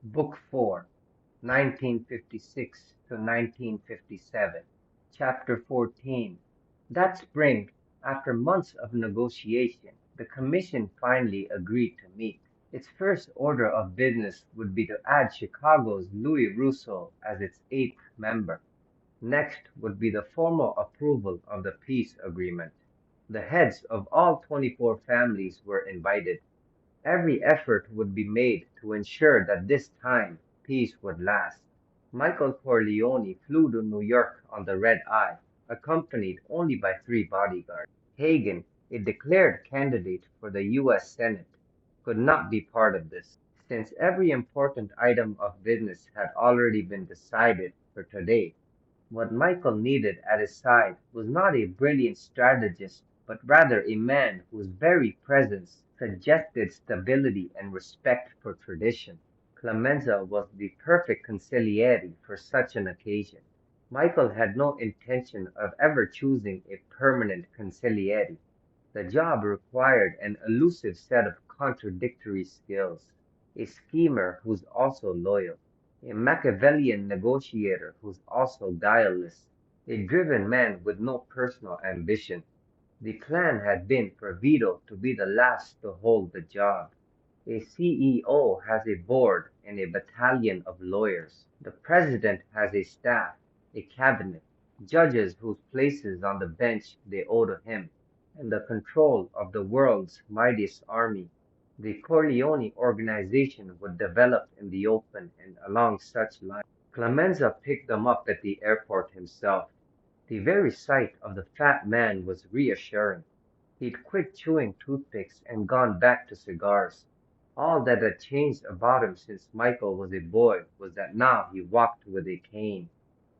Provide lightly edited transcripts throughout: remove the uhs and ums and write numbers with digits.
Book 4, 1956 to 1957, Chapter 14. That spring, after months of negotiation, the Commission finally agreed to meet. Its first order of business would be to add Chicago's Louis Russo as its eighth member. Next would be the formal approval of the peace agreement. The heads of all 24 families were invited. Every effort would be made to ensure that this time peace would last. Michael Corleone flew to New York on the red eye, accompanied only by 3 bodyguards. Hagen, a declared candidate for the U.S. Senate, could not be part of this, since every important item of business had already been decided for today. What Michael needed at his side was not a brilliant strategist, but rather a man whose very presence suggested stability and respect for tradition. Clemenza was the perfect consigliere for such an occasion. Michael had no intention of ever choosing a permanent consigliere. The job required an elusive set of contradictory skills, a schemer who's also loyal, a Machiavellian negotiator who's also guileless, a driven man with no personal ambition. The plan had been for Vito to be the last to hold the job. A CEO has a board and a battalion of lawyers. The president has a staff, a cabinet, judges whose places on the bench they owe to him, and the control of the world's mightiest army. The Corleone organization would develop in the open and along such lines. Clemenza picked them up at the airport himself. The very sight of the fat man was reassuring. He'd quit chewing toothpicks and gone back to cigars. All that had changed about him since Michael was a boy was that now he walked with a cane.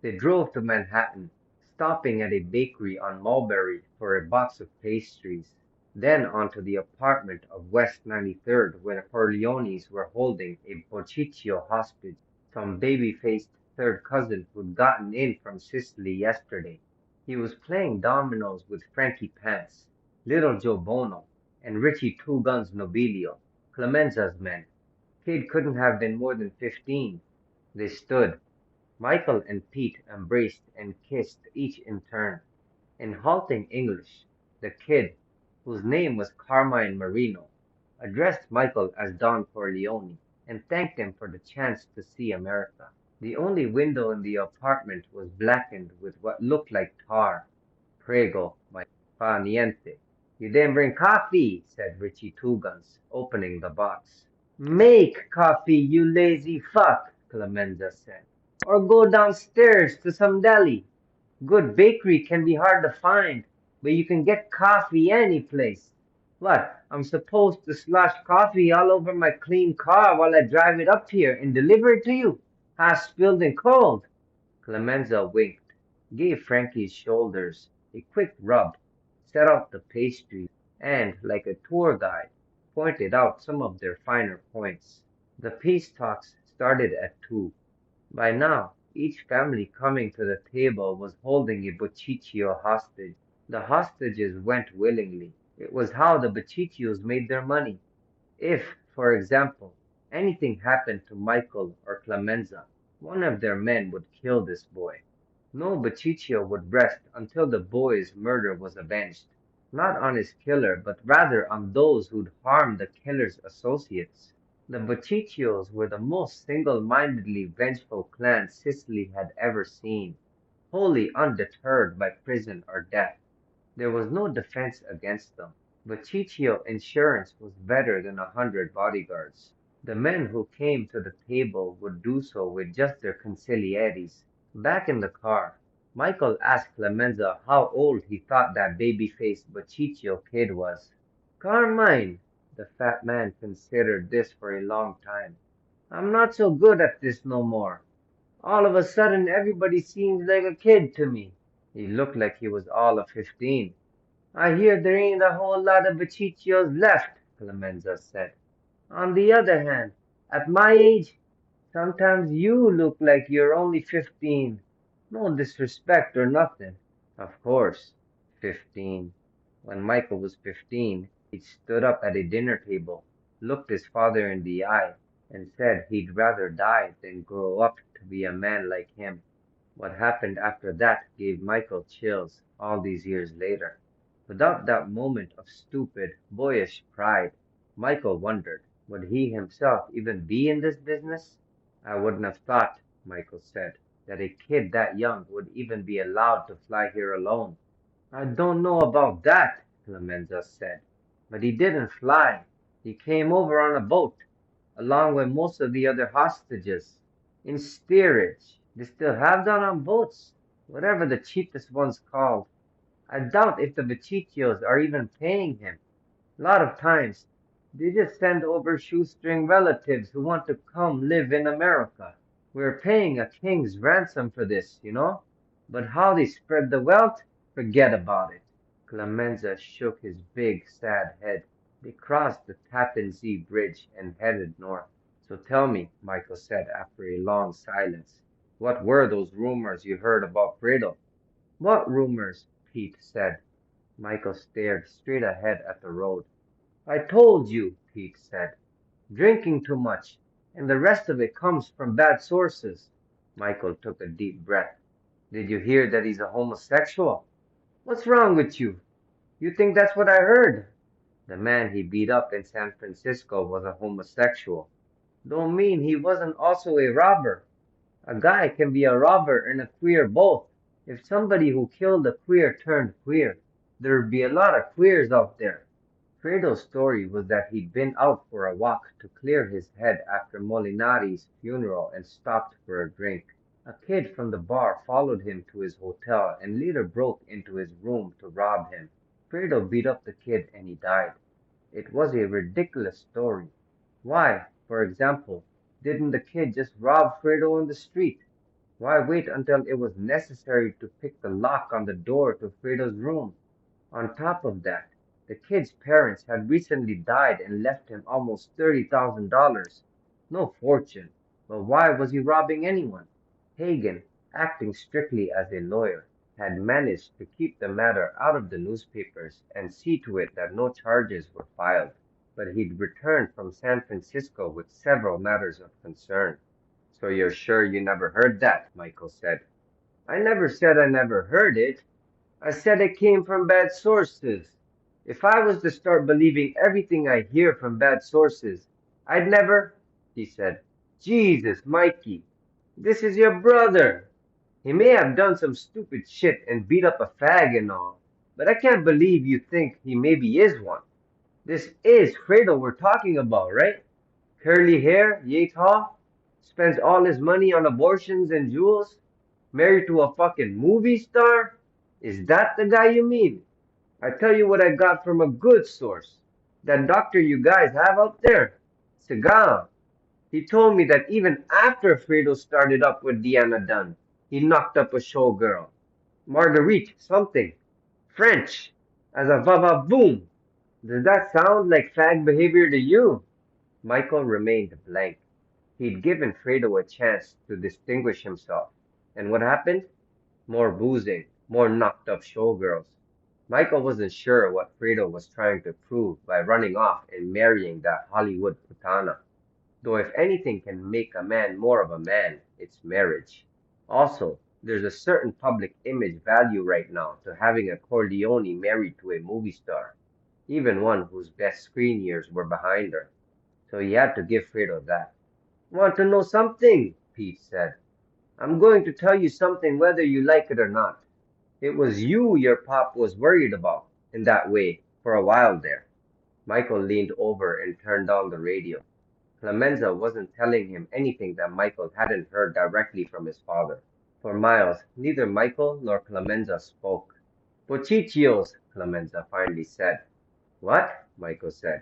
They drove to Manhattan, stopping at a bakery on Mulberry for a box of pastries, then on to the apartment of West 93rd where the Corleones were holding a Bociccio hostage, some baby-faced third cousin who'd gotten in from Sicily yesterday. He was playing dominoes with Frankie Pants, Little Joe Bono, and Richie Two Guns Nobilio, Clemenza's men. Kid couldn't have been more than 15. They stood. Michael and Pete embraced and kissed each in turn. In halting English, the kid, whose name was Carmine Marino, addressed Michael as Don Corleone and thanked him for the chance to see America. The only window in the apartment was blackened with what looked like tar. Prego, my fa niente. You didn't bring coffee, said Richie Two Guns, opening the box. Make coffee, you lazy fuck, Clemenza said. Or go downstairs to some deli. Good bakery can be hard to find, but you can get coffee any place. What, I'm supposed to slosh coffee all over my clean car while I drive it up here and deliver it to you? Half spilled and cold. Clemenza winked, gave Frankie's shoulders a quick rub, set out the pastries, and, like a tour guide, pointed out some of their finer points. The peace talks started at 2. By now, each family coming to the table was holding a Bociccio hostage. The hostages went willingly. It was how the Bociccios made their money. If, for example, anything happened to Michael or Clemenza, one of their men would kill this boy. No Bociccio would rest until the boy's murder was avenged, not on his killer, but rather on those who'd harmed the killer's associates. The Bociccios were the most single-mindedly vengeful clan Sicily had ever seen, wholly undeterred by prison or death. There was no defense against them. Bociccio insurance was better than 100 bodyguards. The men who came to the table would do so with just their consiglieres. Back in the car, Michael asked Clemenza how old he thought that baby-faced Bociccio kid was. Carmine, the fat man considered this for a long time. I'm not so good at this no more. All of a sudden everybody seems like a kid to me. He looked like he was all of 15. I hear there ain't a whole lot of Bociccios left, Clemenza said. On the other hand, at my age, sometimes you look like you're only 15. No disrespect or nothing. Of course, 15. When Michael was 15, he stood up at a dinner table, looked his father in the eye, and said he'd rather die than grow up to be a man like him. What happened after that gave Michael chills all these years later. Without that moment of stupid, boyish pride, Michael wondered, would he himself even be in this business? I wouldn't have thought, Michael said, that a kid that young would even be allowed to fly here alone. I don't know about that, Clemenza said, but he didn't fly. He came over on a boat, along with most of the other hostages. In steerage, they still have that on boats, whatever the cheapest one's called. I doubt if the Vecchiccios are even paying him. A lot of times, they just send over shoestring relatives who want to come live in America. We're paying a king's ransom for this, you know? But how they spread the wealth? Forget about it. Clemenza shook his big, sad head. They crossed the Tappan Zee Bridge and headed north. So tell me, Michael said after a long silence, what were those rumors you heard about Fredo? What rumors? Pete said. Michael stared straight ahead at the road. I told you, Pete said. Drinking too much, and the rest of it comes from bad sources. Michael took a deep breath. Did you hear that he's a homosexual? What's wrong with you? You think that's what I heard? The man he beat up in San Francisco was a homosexual. Don't mean he wasn't also a robber. A guy can be a robber and a queer both. If somebody who killed a queer turned queer, there'd be a lot of queers out there. Fredo's story was that he'd been out for a walk to clear his head after Molinari's funeral and stopped for a drink. A kid from the bar followed him to his hotel and later broke into his room to rob him. Fredo beat up the kid and he died. It was a ridiculous story. Why, for example, didn't the kid just rob Fredo in the street? Why wait until it was necessary to pick the lock on the door to Fredo's room? On top of that, the kid's parents had recently died and left him almost $30,000. No fortune. But why was he robbing anyone? Hagen, acting strictly as a lawyer, had managed to keep the matter out of the newspapers and see to it that no charges were filed. But he'd returned from San Francisco with several matters of concern. So you're sure you never heard that? Michael said. I never said I never heard it. I said it came from bad sources. If I was to start believing everything I hear from bad sources, I'd never, he said. Jesus, Mikey, this is your brother. He may have done some stupid shit and beat up a fag and all, but I can't believe you think he maybe is one. This is Fredo we're talking about, right? Curly hair, Yates Hall, spends all his money on abortions and jewels, married to a fucking movie star? Is that the guy you mean? I tell you what I got from a good source. That doctor you guys have out there, Sagan. He told me that even after Fredo started up with Deanna Dunn, he knocked up a showgirl. Marguerite something. French. As a va boom. Does that sound like fag behavior to you? Michael remained blank. He'd given Fredo a chance to distinguish himself. And what happened? More boozing, more knocked up showgirls. Michael wasn't sure what Fredo was trying to prove by running off and marrying that Hollywood putana. Though if anything can make a man more of a man, it's marriage. Also, there's a certain public image value right now to having a Corleone married to a movie star, even one whose best screen years were behind her. So he had to give Fredo that. Want to know something? Pete said. I'm going to tell you something whether you like it or not. It was you your pop was worried about, in that way, for a while there. Michael leaned over and turned on the radio. Clemenza wasn't telling him anything that Michael hadn't heard directly from his father. For miles, neither Michael nor Clemenza spoke. Pochicchios, Clemenza finally said. What? Michael said.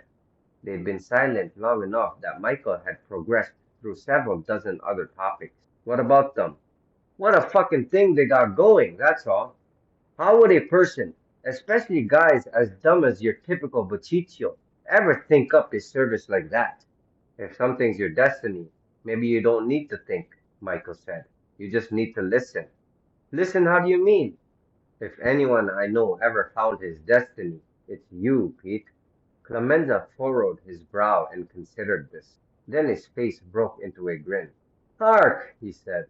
They'd been silent long enough that Michael had progressed through several dozen other topics. What about them? What a fucking thing they got going, that's all. How would a person, especially guys as dumb as your typical Bochiccio, ever think up a service like that? If something's your destiny, maybe you don't need to think, Michael said. You just need to listen. Listen, how do you mean? If anyone I know ever found his destiny, it's you, Pete. Clemenza furrowed his brow and considered this. Then his face broke into a grin. Hark, he said.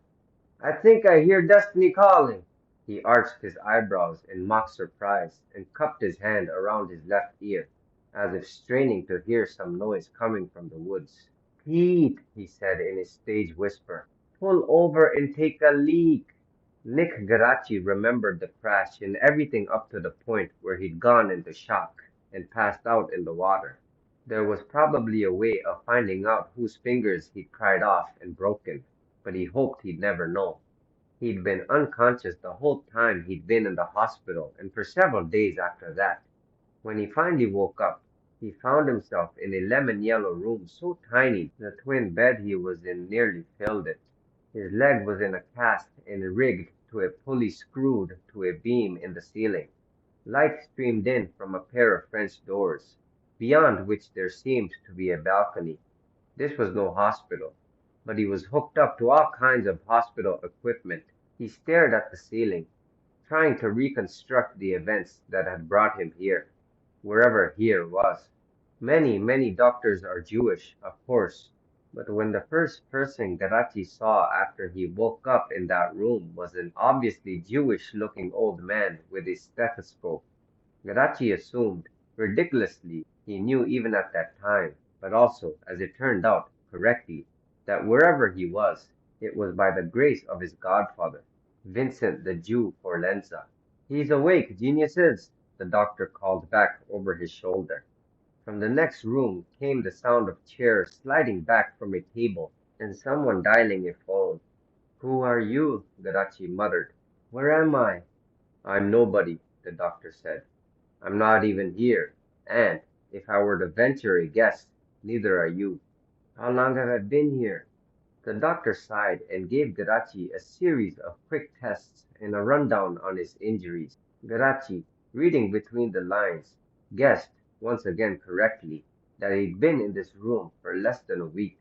I think I hear destiny calling. He arched his eyebrows in mock surprise and cupped his hand around his left ear, as if straining to hear some noise coming from the woods. Pete, he said in a stage whisper, pull over and take a leak. Nick Garachi remembered the crash and everything up to the point where he'd gone into shock and passed out in the water. There was probably a way of finding out whose fingers he'd pried off and broken, but he hoped he'd never know. He'd been unconscious the whole time he'd been in the hospital and for several days after that. When he finally woke up, he found himself in a lemon yellow room so tiny the twin bed he was in nearly filled it. His leg was in a cast and rigged to a pulley screwed to a beam in the ceiling. Light streamed in from a pair of French doors, beyond which there seemed to be a balcony. This was no hospital, but he was hooked up to all kinds of hospital equipment. He stared at the ceiling, trying to reconstruct the events that had brought him here, wherever here was. Many, many doctors are Jewish, of course, but when the first person Garachi saw after he woke up in that room was an obviously Jewish-looking old man with a stethoscope, Garachi assumed, ridiculously, he knew even at that time, but also, as it turned out, correctly, that wherever he was, it was by the grace of his godfather, Vincent the Jew Forlenza. He's awake, geniuses, the doctor called back over his shoulder. From the next room came the sound of chairs sliding back from a table and someone dialing a phone. Who are you? Garachi muttered. Where am I? I'm nobody, the doctor said. I'm not even here, and, if I were to venture a guess, neither are you. How long have I been here? The doctor sighed and gave Garachi a series of quick tests and a rundown on his injuries. Garachi, reading between the lines, guessed, once again correctly, that he'd been in this room for less than a week.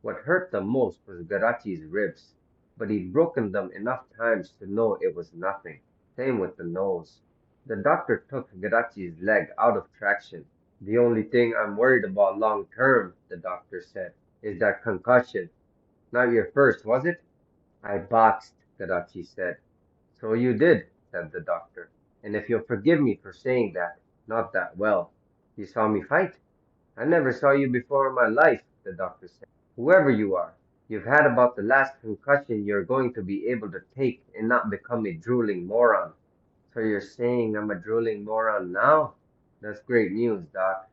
What hurt the most was Garachi's ribs, but he'd broken them enough times to know it was nothing. Same with the nose. The doctor took Garachi's leg out of traction. The only thing I'm worried about long term, the doctor said, is that concussion. Not your first, was it? I boxed, Garachi said. So you did, said the doctor. And if you'll forgive me for saying that, not that well. You saw me fight? I never saw you before in my life, the doctor said. Whoever you are, you've had about the last concussion you're going to be able to take and not become a drooling moron. So you're saying I'm a drooling moron now? That's great news, Doc.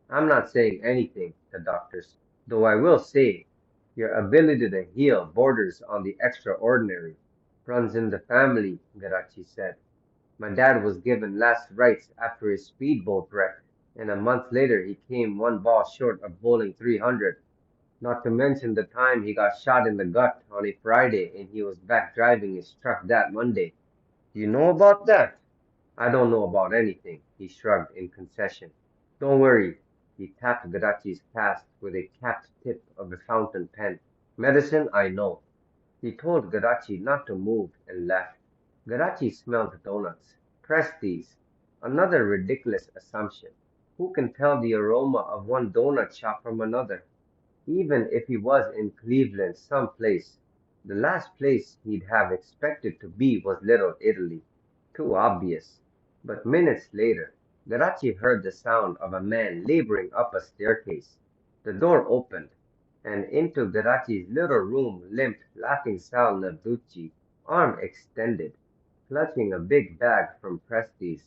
I'm not saying anything, the doctor said, though I will say your ability to heal borders on the extraordinary. Runs in the family, Garachi said. My dad was given last rites after his speedboat wreck, and a month later he came one ball short of bowling 300. Not to mention the time he got shot in the gut on a Friday and he was back driving his truck that Monday. Do you know about that? I don't know about anything, he shrugged in concession. Don't worry. He tapped Garachi's cast with a capped tip of a fountain pen. Medicine, I know. He told Garachi not to move and left. Garachi smelled donuts. Presties. Another ridiculous assumption. Who can tell the aroma of one donut shop from another? Even if he was in Cleveland someplace, the last place he'd have expected to be was Little Italy. Too obvious. But minutes later, Garachi heard the sound of a man laboring up a staircase. The door opened, and into Garachi's little room limped laughing Sal Navducci, arm extended, clutching a big bag from Presti's.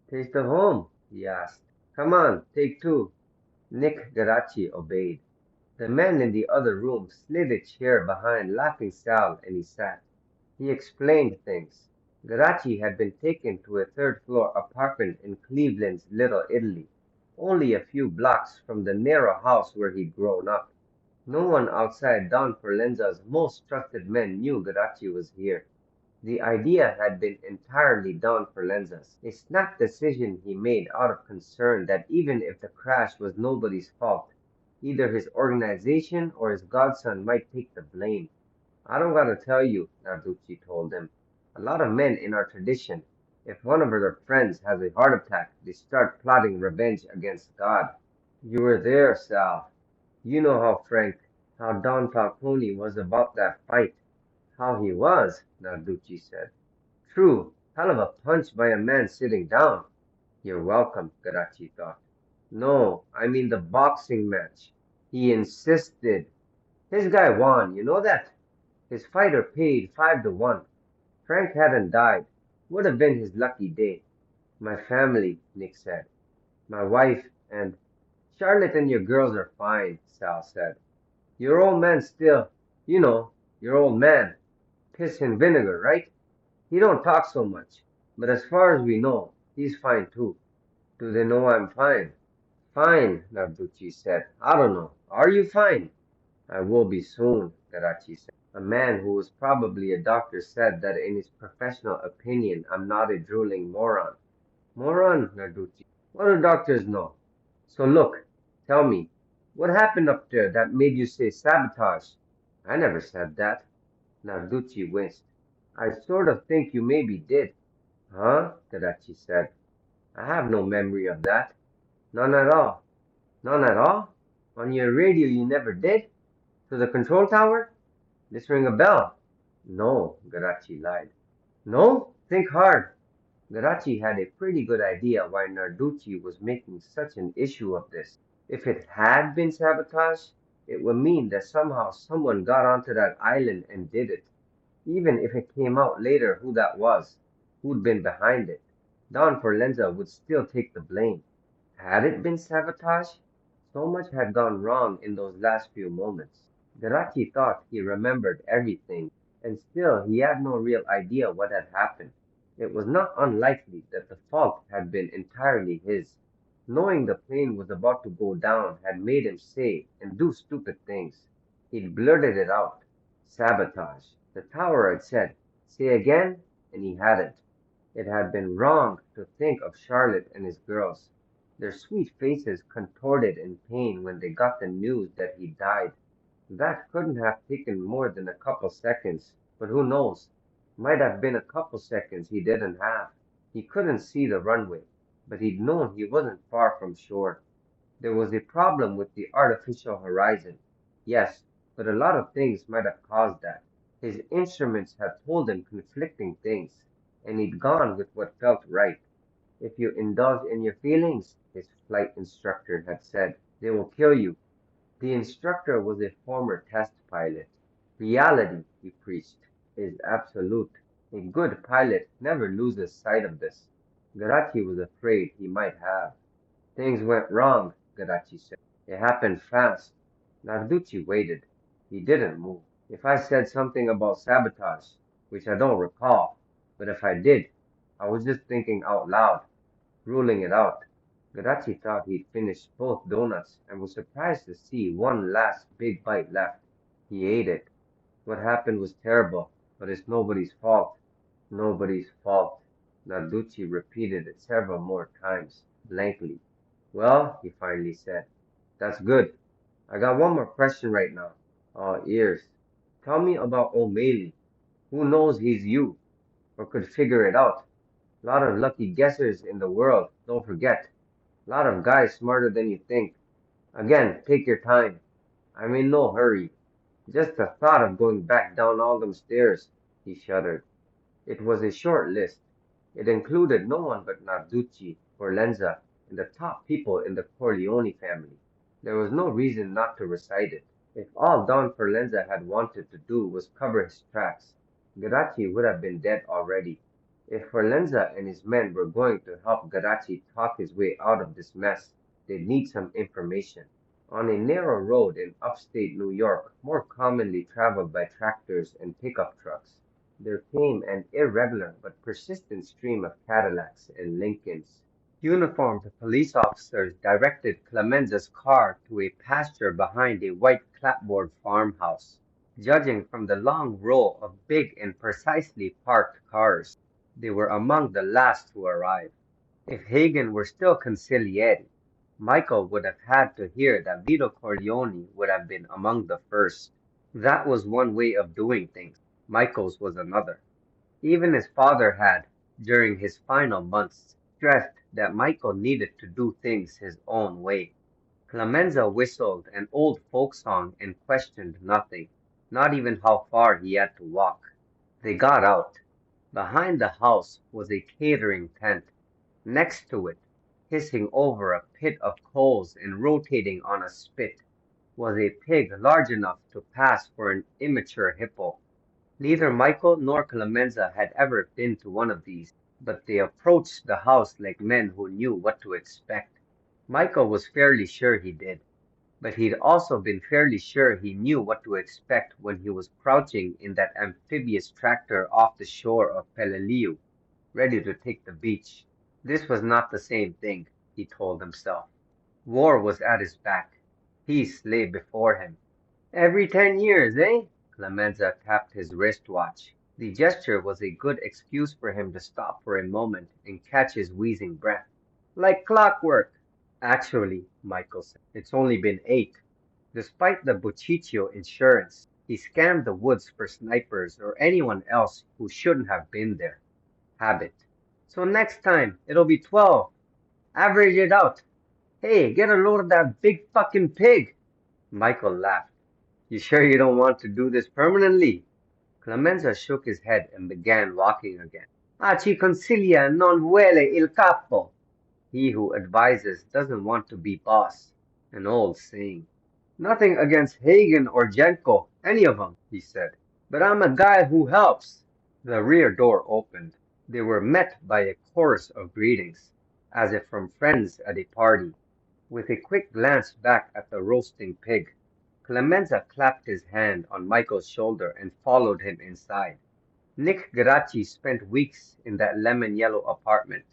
Taste of home? He asked. Come on, take two. Nick Garachi obeyed. The man in the other room slid a chair behind Laughing Sal and he sat. He explained things. Garachi had been taken to a third-floor apartment in Cleveland's Little Italy, only a few blocks from the narrow house where he'd grown up. No one outside Don Forlenza's most trusted men knew Garachi was here. The idea had been entirely Don Forlenza's, a snap decision he made out of concern that even if the crash was nobody's fault, either his organization or his godson might take the blame. I don't gotta tell you, Narducci told him. A lot of men in our tradition, if one of their friends has a heart attack, they start plotting revenge against God. You were there, Sal. You know how Don Falcone was about that fight. How he was, Narducci said. True, hell of a punch by a man sitting down. You're welcome, Garachi thought. No, I mean the boxing match. He insisted. His guy won, you know that? His fighter paid 5 to 1. Frank hadn't died. Would have been his lucky day. My family, Nick said. My wife and Charlotte and your girls are fine, Sal said. Your old man still, you know, your old man. Piss and vinegar, right? He don't talk so much. But as far as we know, he's fine too. Do they know I'm fine? Fine, Narducci said. I don't know. Are you fine? I will be soon, Garachi said. A man who was probably a doctor said that in his professional opinion I'm not a drooling moron. Moron, Narducci. What do doctors know? So look, tell me, what happened up there that made you say sabotage? I never said that. Narducci winced. I sort of think you maybe did. Huh? Garachi said. I have no memory of that. None at all. None at all? On your radio you never did? To the control tower? This ring a bell. No, Garachi lied. No? Think hard. Garachi had a pretty good idea why Narducci was making such an issue of this. If it had been sabotage, it would mean that somehow someone got onto that island and did it. Even if it came out later who that was, who'd been behind it, Don Forlenza would still take the blame. Had it been sabotage? So much had gone wrong in those last few moments. Garachi thought he remembered everything, and still he had no real idea what had happened. It was not unlikely that the fault had been entirely his. Knowing the plane was about to go down had made him say and do stupid things. He'd blurted it out. Sabotage. The tower had said, say again, and he hadn't. It had been wrong to think of Charlotte and his girls. Their sweet faces contorted in pain when they got the news that he died. That couldn't have taken more than a couple seconds, but who knows? Might have been a couple seconds he didn't have. He couldn't see the runway, but he'd known he wasn't far from shore. There was a problem with the artificial horizon. Yes, but a lot of things might have caused that. His instruments had told him conflicting things, and he'd gone with what felt right. If you indulge in your feelings, his flight instructor had said, they will kill you. The instructor was a former test pilot. Reality, he preached, is absolute. A good pilot never loses sight of this. Garachi was afraid he might have. Things went wrong, Garachi said. It happened fast. Narducci waited. He didn't move. If I said something about sabotage, which I don't recall, but if I did, I was just thinking out loud, ruling it out. Garachi thought he'd finished both donuts and was surprised to see one last big bite left. He ate it. What happened was terrible, but it's nobody's fault. Nobody's fault. Narducci repeated it several more times, blankly. Well, he finally said, that's good. I got one more question right now. All ears. Tell me about O'Malley. Who knows he's you, or could figure it out? Lot of lucky guessers in the world, don't forget. Lot of guys smarter than you think. Again, take your time. I'm in no hurry. Just the thought of going back down all them stairs, he shuddered. It was a short list. It included no one but Narducci, Forlenza, and the top people in the Corleone family. There was no reason not to recite it. If all Don Forlenza had wanted to do was cover his tracks, Garachi would have been dead already. If Forlenza and his men were going to help Garachi talk his way out of this mess, they'd need some information. On a narrow road in upstate New York, more commonly traveled by tractors and pickup trucks, there came an irregular but persistent stream of Cadillacs and Lincolns. Uniformed police officers directed Clemenza's car to a pasture behind a white clapboard farmhouse. Judging from the long row of big and precisely parked cars, they were among the last to arrive. If Hagen were still consigliere, Michael would have had to hear that Vito Corleone would have been among the first. That was one way of doing things. Michael's was another. Even his father had, during his final months, stressed that Michael needed to do things his own way. Clemenza whistled an old folk song and questioned nothing, not even how far he had to walk. They got out. Behind the house was a catering tent. Next to it, hissing over a pit of coals and rotating on a spit, was a pig large enough to pass for an immature hippo. Neither Michael nor Clemenza had ever been to one of these, but they approached the house like men who knew what to expect. Michael was fairly sure he did, but he'd also been fairly sure he knew what to expect when he was crouching in that amphibious tractor off the shore of Peleliu, ready to take the beach. This was not the same thing, he told himself. War was at his back. Peace lay before him. Every 10 years, eh? Clemenza tapped his wristwatch. The gesture was a good excuse for him to stop for a moment and catch his wheezing breath. Like clockwork. Actually, Michael said, it's only been 8. Despite the Buchichio insurance, he scanned the woods for snipers or anyone else who shouldn't have been there. Habit. So next time, it'll be 12. Average it out. Hey, get a load of that big fucking pig. Michael laughed. You sure you don't want to do this permanently? Clemenza shook his head and began walking again. Ah, ci consiglia non vuole il capo. He who advises doesn't want to be boss. An old saying. Nothing against Hagen or Jenko, any of 'em, he said. But I'm a guy who helps. The rear door opened. They were met by a chorus of greetings, as if from friends at a party. With a quick glance back at the roasting pig, Clemenza clapped his hand on Michael's shoulder and followed him inside. Nick Geraci spent weeks in that lemon-yellow apartment,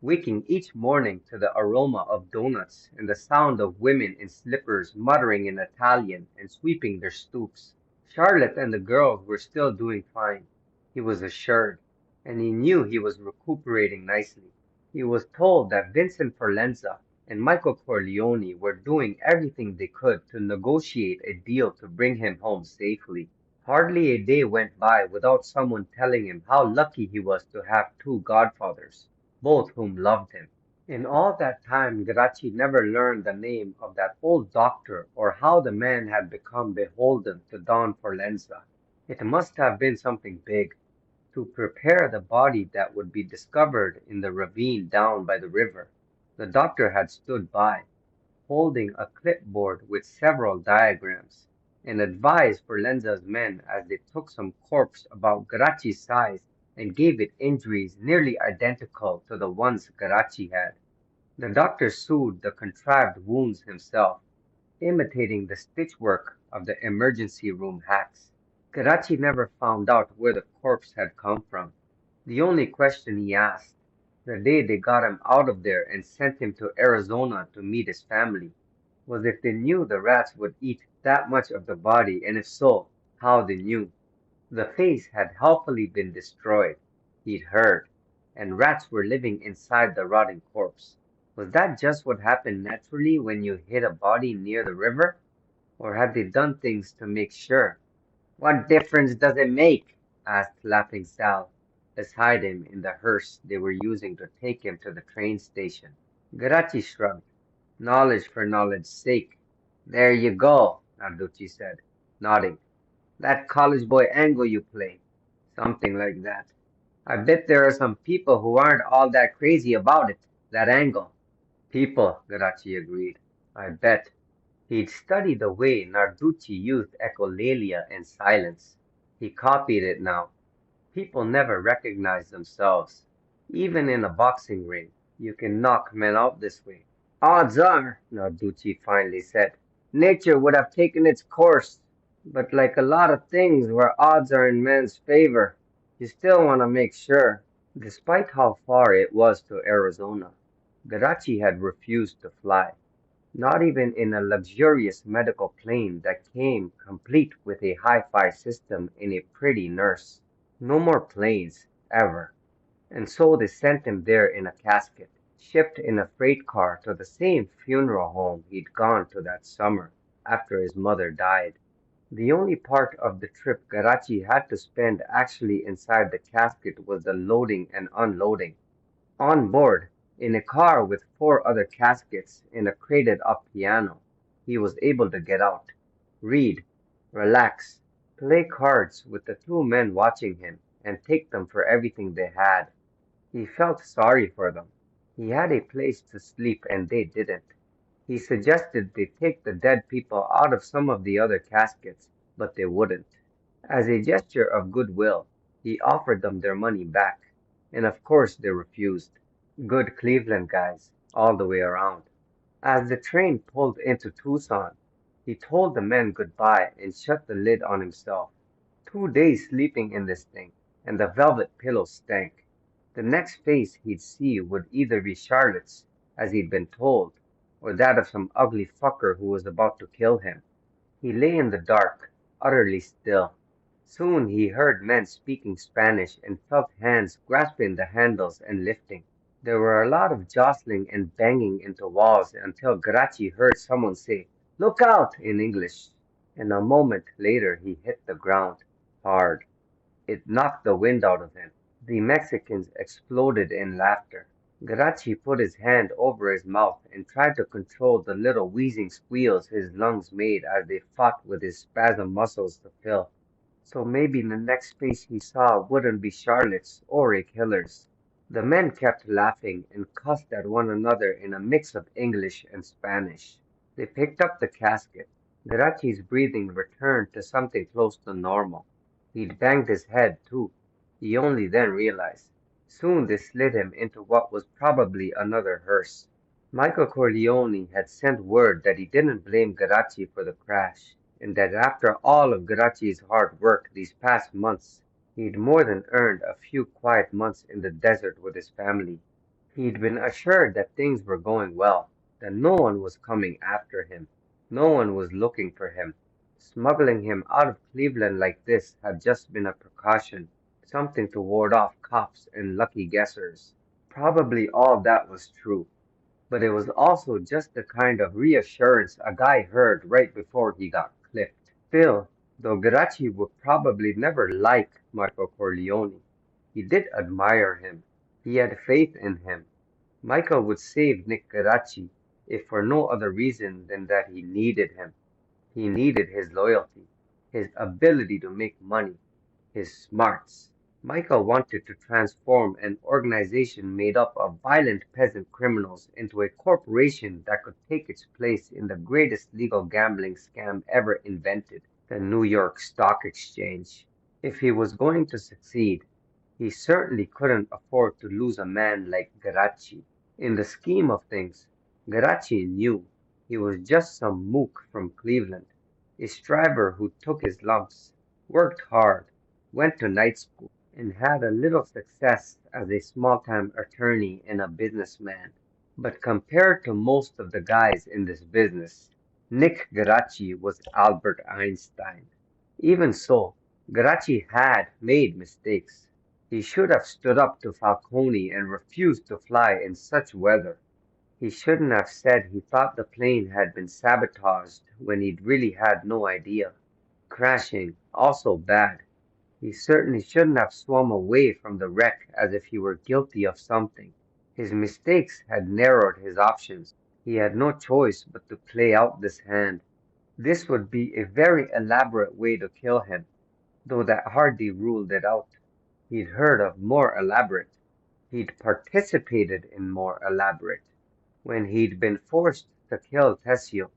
waking each morning to the aroma of donuts and the sound of women in slippers muttering in Italian and sweeping their stoops. Charlotte and the girls were still doing fine, he was assured, and he knew he was recuperating nicely. He was told that Vincent Forlenza and Michael Corleone were doing everything they could to negotiate a deal to bring him home safely. Hardly a day went by without someone telling him how lucky he was to have 2 godfathers, both whom loved him. In all that time Geraci never learned the name of that old doctor or how the man had become beholden to Don Forlenza. It must have been something big, to prepare the body that would be discovered in the ravine down by the river. The doctor had stood by, holding a clipboard with several diagrams, and advised Forlenza's men as they took some corpse about Geraci's size and gave it injuries nearly identical to the ones Geraci had. The doctor sewed the contrived wounds himself, imitating the stitchwork of the emergency room hacks. Geraci never found out where the corpse had come from. The only question he asked, the day they got him out of there and sent him to Arizona to meet his family, was if they knew the rats would eat that much of the body, and if so, how they knew. The face had helpfully been destroyed, he'd heard, and rats were living inside the rotting corpse. Was that just what happened naturally when you hid a body near the river? Or had they done things to make sure? What difference does it make? Asked Laughing Sal, beside him in the hearse they were using to take him to the train station. Geraci shrugged. Knowledge for knowledge's sake. There you go, Narducci said, nodding. That college boy angle you play. Something like that. I bet there are some people who aren't all that crazy about it, that angle. People, Geraci agreed. I bet. He'd studied the way Narducci used echolalia and silence. He copied it now. People never recognize themselves. Even in a boxing ring, you can knock men out this way. Odds are, Narducci finally said, nature would have taken its course. But like a lot of things where odds are in men's favor, you still want to make sure. Despite how far it was to Arizona, Geraci had refused to fly. Not even in a luxurious medical plane that came complete with a hi-fi system and a pretty nurse. No more planes, ever. And so they sent him there in a casket, shipped in a freight car to the same funeral home he'd gone to that summer after his mother died. The only part of the trip Geraci had to spend actually inside the casket was the loading and unloading. On board, In a car with four other caskets and a crated up piano, he was able to get out, read, relax, play cards with the two men watching him, and take them for everything they had. He felt sorry for them. He had a place to sleep and they didn't. He suggested they take the dead people out of some of the other caskets, but they wouldn't. As a gesture of goodwill, he offered them their money back, and of course they refused. Good Cleveland guys, all the way around. As the train pulled into Tucson, he told the men goodbye and shut the lid on himself. 2 days sleeping in this thing, and the velvet pillow stank. The next face he'd see would either be Charlotte's, as he'd been told, or that of some ugly fucker who was about to kill him. He lay in the dark, utterly still. Soon he heard men speaking Spanish and felt hands grasping the handles and lifting. There were a lot of jostling and banging into walls until Grachi heard someone say, "Look out!" in English, and a moment later he hit the ground, hard. It knocked the wind out of him. The Mexicans exploded in laughter. Grachi put his hand over his mouth and tried to control the little wheezing squeals his lungs made as they fought with his spasm muscles to fill. So maybe the next face he saw wouldn't be Charlotte's or a killer's. The men kept laughing and cussed at one another in a mix of English and Spanish. They picked up the casket. Garachi's breathing returned to something close to normal. He'd banged his head, too. He only then realized. Soon they slid him into what was probably another hearse. Michael Corleone had sent word that he didn't blame Garachi for the crash, and that after all of Garachi's hard work these past months, he'd more than earned a few quiet months in the desert with his family. He'd been assured that things were going well, that no one was coming after him, no one was looking for him. Smuggling him out of Cleveland like this had just been a precaution, something to ward off cops and lucky guessers. Probably all that was true, but it was also just the kind of reassurance a guy heard right before he got clipped. Still, though Geraci would probably never like Michael Corleone, he did admire him. He had faith in him. Michael would save Nick Geraci if for no other reason than that he needed him. He needed his loyalty, his ability to make money, his smarts. Michael wanted to transform an organization made up of violent peasant criminals into a corporation that could take its place in the greatest legal gambling scam ever invented, the New York Stock Exchange. If he was going to succeed, he certainly couldn't afford to lose a man like Garachi. In the scheme of things, Garachi knew he was just some mook from Cleveland, a striver who took his lumps, worked hard, went to night school, and had a little success as a small-time attorney and a businessman. But compared to most of the guys in this business, Nick Geraci was Albert Einstein. Even so, Geraci had made mistakes. He should have stood up to Falcone and refused to fly in such weather. He shouldn't have said he thought the plane had been sabotaged when he'd really had no idea. Crashing, also bad. He certainly shouldn't have swum away from the wreck as if he were guilty of something. His mistakes had narrowed his options. He had no choice but to play out this hand. This would be a very elaborate way to kill him, though that hardly ruled it out. He'd heard of more elaborate. He'd participated in more elaborate. When he'd been forced to kill Tessio,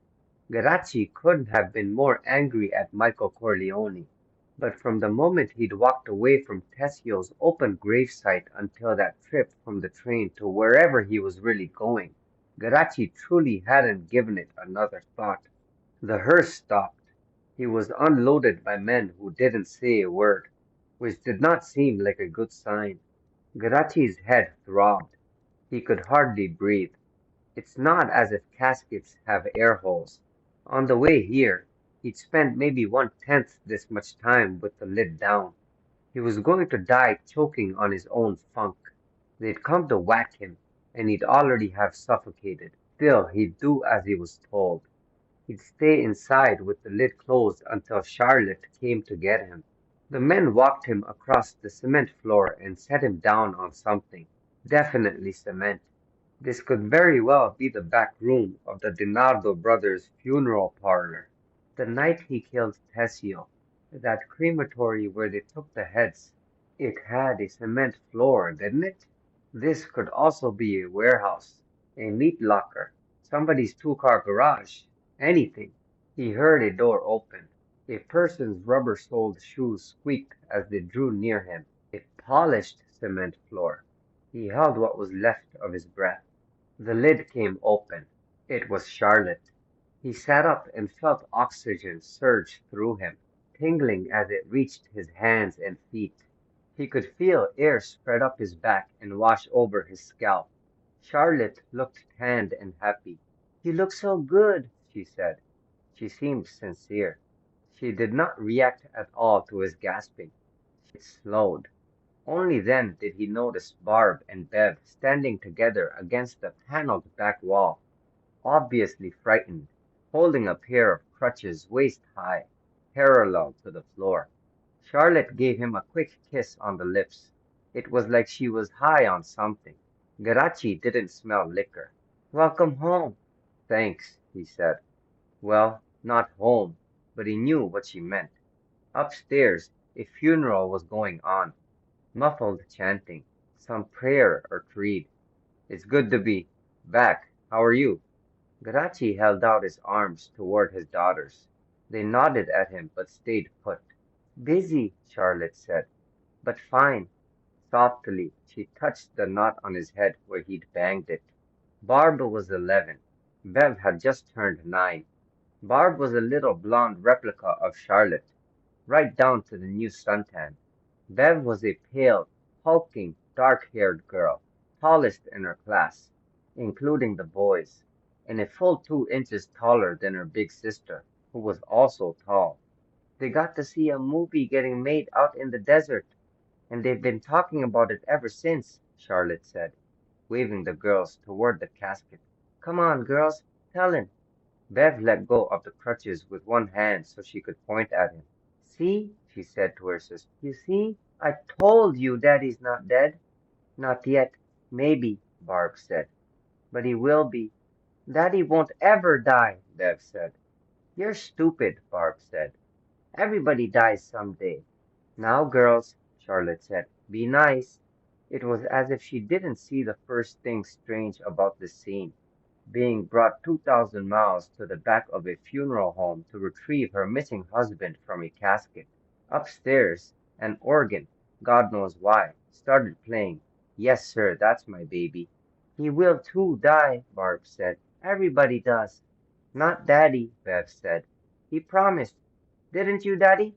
Geraci couldn't have been more angry at Michael Corleone. But from the moment he'd walked away from Tessio's open gravesite until that trip from the train to wherever he was really going, Geraci truly hadn't given it another thought. The hearse stopped. He was unloaded by men who didn't say a word, which did not seem like a good sign. Geraci's head throbbed. He could hardly breathe. It's not as if caskets have air holes. On the way here, he'd spent maybe 1/10 this much time with the lid down. He was going to die choking on his own funk. They'd come to whack him, and he'd already have suffocated. Still, he'd do as he was told. He'd stay inside with the lid closed until Charlotte came to get him. The men walked him across the cement floor and set him down on something. Definitely cement. This could very well be the back room of the Dinardo brothers' funeral parlor. The night he killed Tessio, that crematory where they took the heads, it had a cement floor, didn't it? This could also be a warehouse, a meat locker, somebody's two-car garage, anything. He heard a door open. A person's rubber-soled shoes squeaked as they drew near him. A polished cement floor. He held what was left of his breath. The lid came open. It was Charlotte. He sat up and felt oxygen surge through him, tingling as it reached his hands and feet. He could feel air spread up his back and wash over his scalp. Charlotte looked tanned and happy. "You look so good," she said. She seemed sincere. She did not react at all to his gasping. It slowed. Only then did he notice Barb and Bev standing together against the paneled back wall, obviously frightened, holding a pair of crutches waist high, parallel to the floor. Charlotte gave him a quick kiss on the lips. It was like she was high on something. Garachi didn't smell liquor. "Welcome home." "Thanks," he said. Well, not home, but he knew what she meant. Upstairs, a funeral was going on. Muffled chanting, some prayer or creed. "It's good to be back. How are you?" Garachi held out his arms toward his daughters. They nodded at him but stayed put. "Busy," Charlotte said, "but fine." Softly, she touched the knot on his head where he'd banged it. Barb was 11. Bev had just turned 9. Barb was a little blonde replica of Charlotte, right down to the new suntan. Bev was a pale, hulking, dark-haired girl, tallest in her class, including the boys, and a full 2 inches taller than her big sister, who was also tall. "They got to see a movie getting made out in the desert, and they've been talking about it ever since," Charlotte said, waving the girls toward the casket. "Come on, girls, tellin'." Bev let go of the crutches with one hand so she could point at him. "See," she said to her sister. "You see? I told you Daddy's not dead." "Not yet. Maybe," Barb said. "But he will be." "Daddy won't ever die," Bev said. "You're stupid," Barb said. "Everybody dies some day." "Now, girls," Charlotte said, "be nice." It was as if she didn't see the first thing strange about this scene, being brought 2,000 miles to the back of a funeral home to retrieve her missing husband from a casket. Upstairs, an organ, God knows why, started playing. "Yes, sir, that's my baby." "He will too die," Barb said. "Everybody does." "Not Daddy," Bev said. "He promised. Didn't you, Daddy?"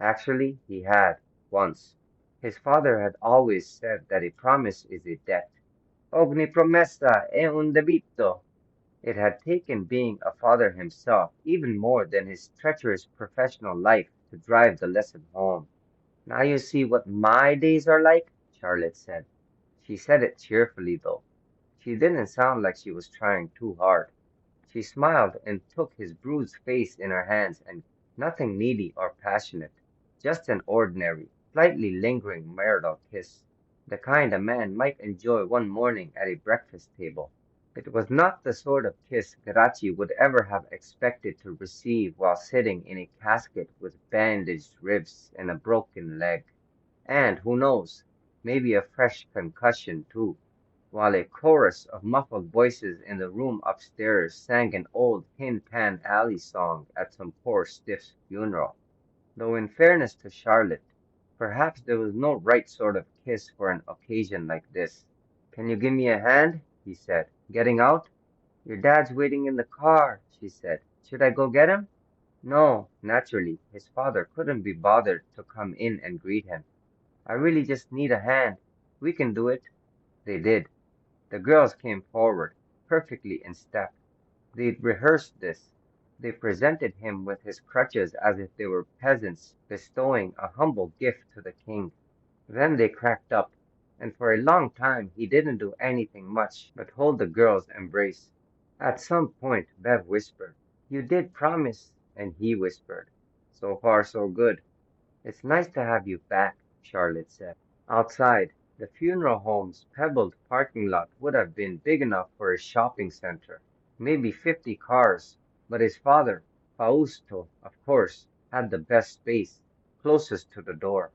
Actually, he had, once. His father had always said that a promise is a debt. Ogni promessa è un debito. It had taken being a father himself even more than his treacherous professional life to drive the lesson home. "Now you see what my days are like," Charlotte said. She said it cheerfully, though. She didn't sound like she was trying too hard. She smiled and took his bruised face in her hands, and nothing needy or passionate, just an ordinary, slightly lingering marital kiss, the kind a man might enjoy one morning at a breakfast table. It was not the sort of kiss Garachi would ever have expected to receive while sitting in a casket with bandaged ribs and a broken leg. And, who knows, maybe a fresh concussion too, while a chorus of muffled voices in the room upstairs sang an old Tin Pan Alley song at some poor stiff's funeral. Though in fairness to Charlotte, perhaps there was no right sort of kiss for an occasion like this. "Can you give me a hand?" he said. "Getting out?" "Your dad's waiting in the car," she said. "Should I go get him?" No, naturally, his father couldn't be bothered to come in and greet him. "I really just need a hand. We can do it." They did. The girls came forward, perfectly in step. They'd rehearsed this. They presented him with his crutches as if they were peasants bestowing a humble gift to the king. Then they cracked up, and for a long time he didn't do anything much but hold the girls' embrace. At some point Bev whispered, "You did promise," and he whispered, "So far so good." "It's nice to have you back," Charlotte said. Outside, The funeral home's pebbled parking lot would have been big enough for a shopping center, maybe 50 cars, but his father, Fausto, of course, had the best space, closest to the door.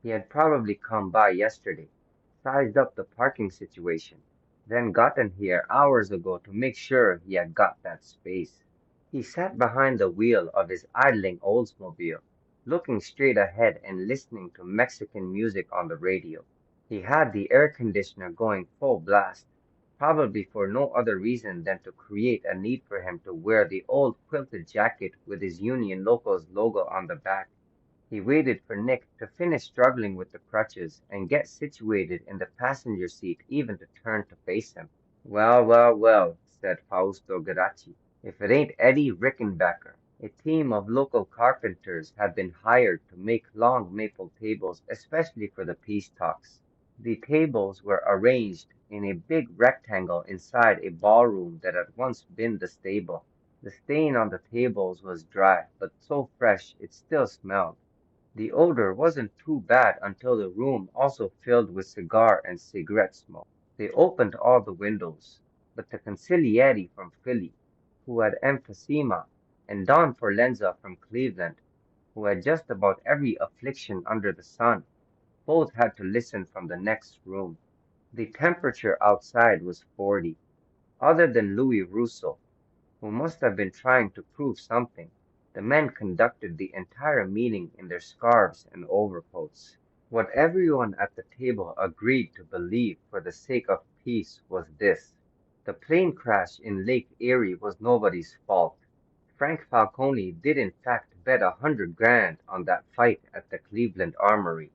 He had probably come by yesterday, sized up the parking situation, then gotten here hours ago to make sure he had got that space. He sat behind the wheel of his idling Oldsmobile, looking straight ahead and listening to Mexican music on the radio. He had the air conditioner going full blast, probably for no other reason than to create a need for him to wear the old quilted jacket with his Union Locals logo on the back. He waited for Nick to finish struggling with the crutches and get situated in the passenger seat even to turn to face him. Well, well, well, said Fausto Garacci. If it ain't Eddie Rickenbacker. A team of local carpenters had been hired to make long maple tables especially for the peace talks. The tables were arranged in a big rectangle inside a ballroom that had once been the stable. The stain on the tables was dry, but so fresh it still smelled. The odor wasn't too bad until the room also filled with cigar and cigarette smoke. They opened all the windows, but the consigliere from Philly, who had emphysema, and Don Forlenza from Cleveland, who had just about every affliction under the sun, both had to listen from the next room. The temperature outside was 40. Other than Louis Russo, who must have been trying to prove something, the men conducted the entire meeting in their scarves and overcoats. What everyone at the table agreed to believe for the sake of peace was this: the plane crash in Lake Erie was nobody's fault. Frank Falcone did in fact bet 100 grand on that fight at the Cleveland Armory,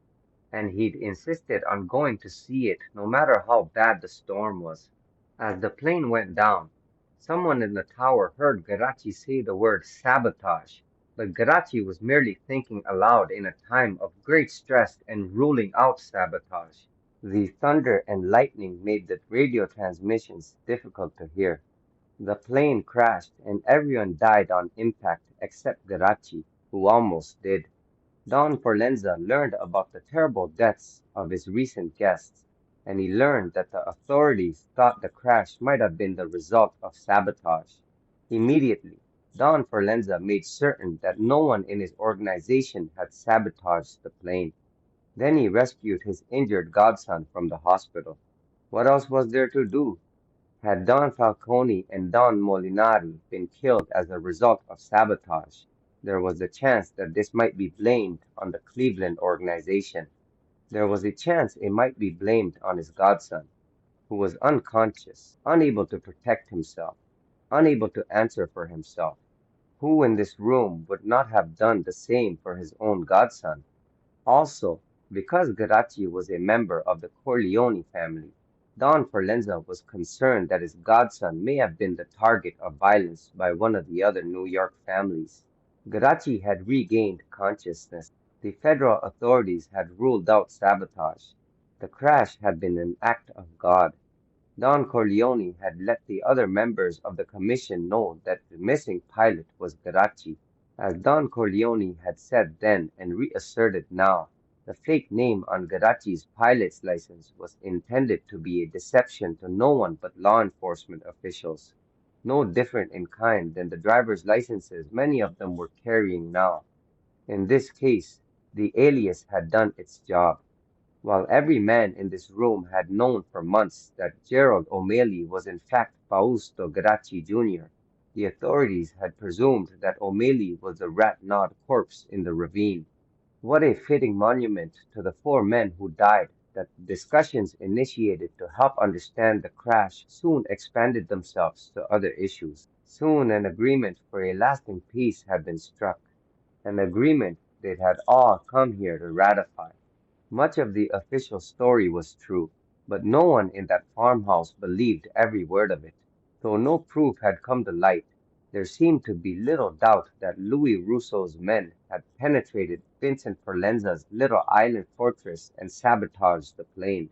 and he'd insisted on going to see it no matter how bad the storm was. As the plane went down, someone in the tower heard Garachi say the word sabotage, but Garachi was merely thinking aloud in a time of great stress and ruling out sabotage. The thunder and lightning made the radio transmissions difficult to hear. The plane crashed and everyone died on impact except Garachi, who almost did. Don Forlenza learned about the terrible deaths of his recent guests, and he learned that the authorities thought the crash might have been the result of sabotage. Immediately, Don Forlenza made certain that no one in his organization had sabotaged the plane. Then he rescued his injured godson from the hospital. What else was there to do? Had Don Falcone and Don Molinari been killed as a result of sabotage, there was a chance that this might be blamed on the Cleveland organization. There was a chance it might be blamed on his godson, who was unconscious, unable to protect himself, unable to answer for himself. Who in this room would not have done the same for his own godson? Also, because Garachi was a member of the Corleone family, Don Forlenza was concerned that his godson may have been the target of violence by one of the other New York families. Garachi had regained consciousness. The federal authorities had ruled out sabotage. The crash had been an act of God. Don Corleone had let the other members of the commission know that the missing pilot was Garachi. As Don Corleone had said then and reasserted now, the fake name on Garachi's pilot's license was intended to be a deception to no one but law enforcement officials, no different in kind than the driver's licenses many of them were carrying now. In this case, the alias had done its job. While every man in this room had known for months that Gerald O'Malley was in fact Fausto Garachi Jr., the authorities had presumed that O'Malley was the rat-gnawed corpse in the ravine. What a fitting monument to the four men who died that the discussions initiated to help understand the crash soon expanded themselves to other issues. Soon an agreement for a lasting peace had been struck, an agreement they had all come here to ratify. Much of the official story was true, but no one in that farmhouse believed every word of it. Though no proof had come to light, there seemed to be little doubt that Louis Russo's men had penetrated Vincent Forlenza's little island fortress and sabotaged the plane.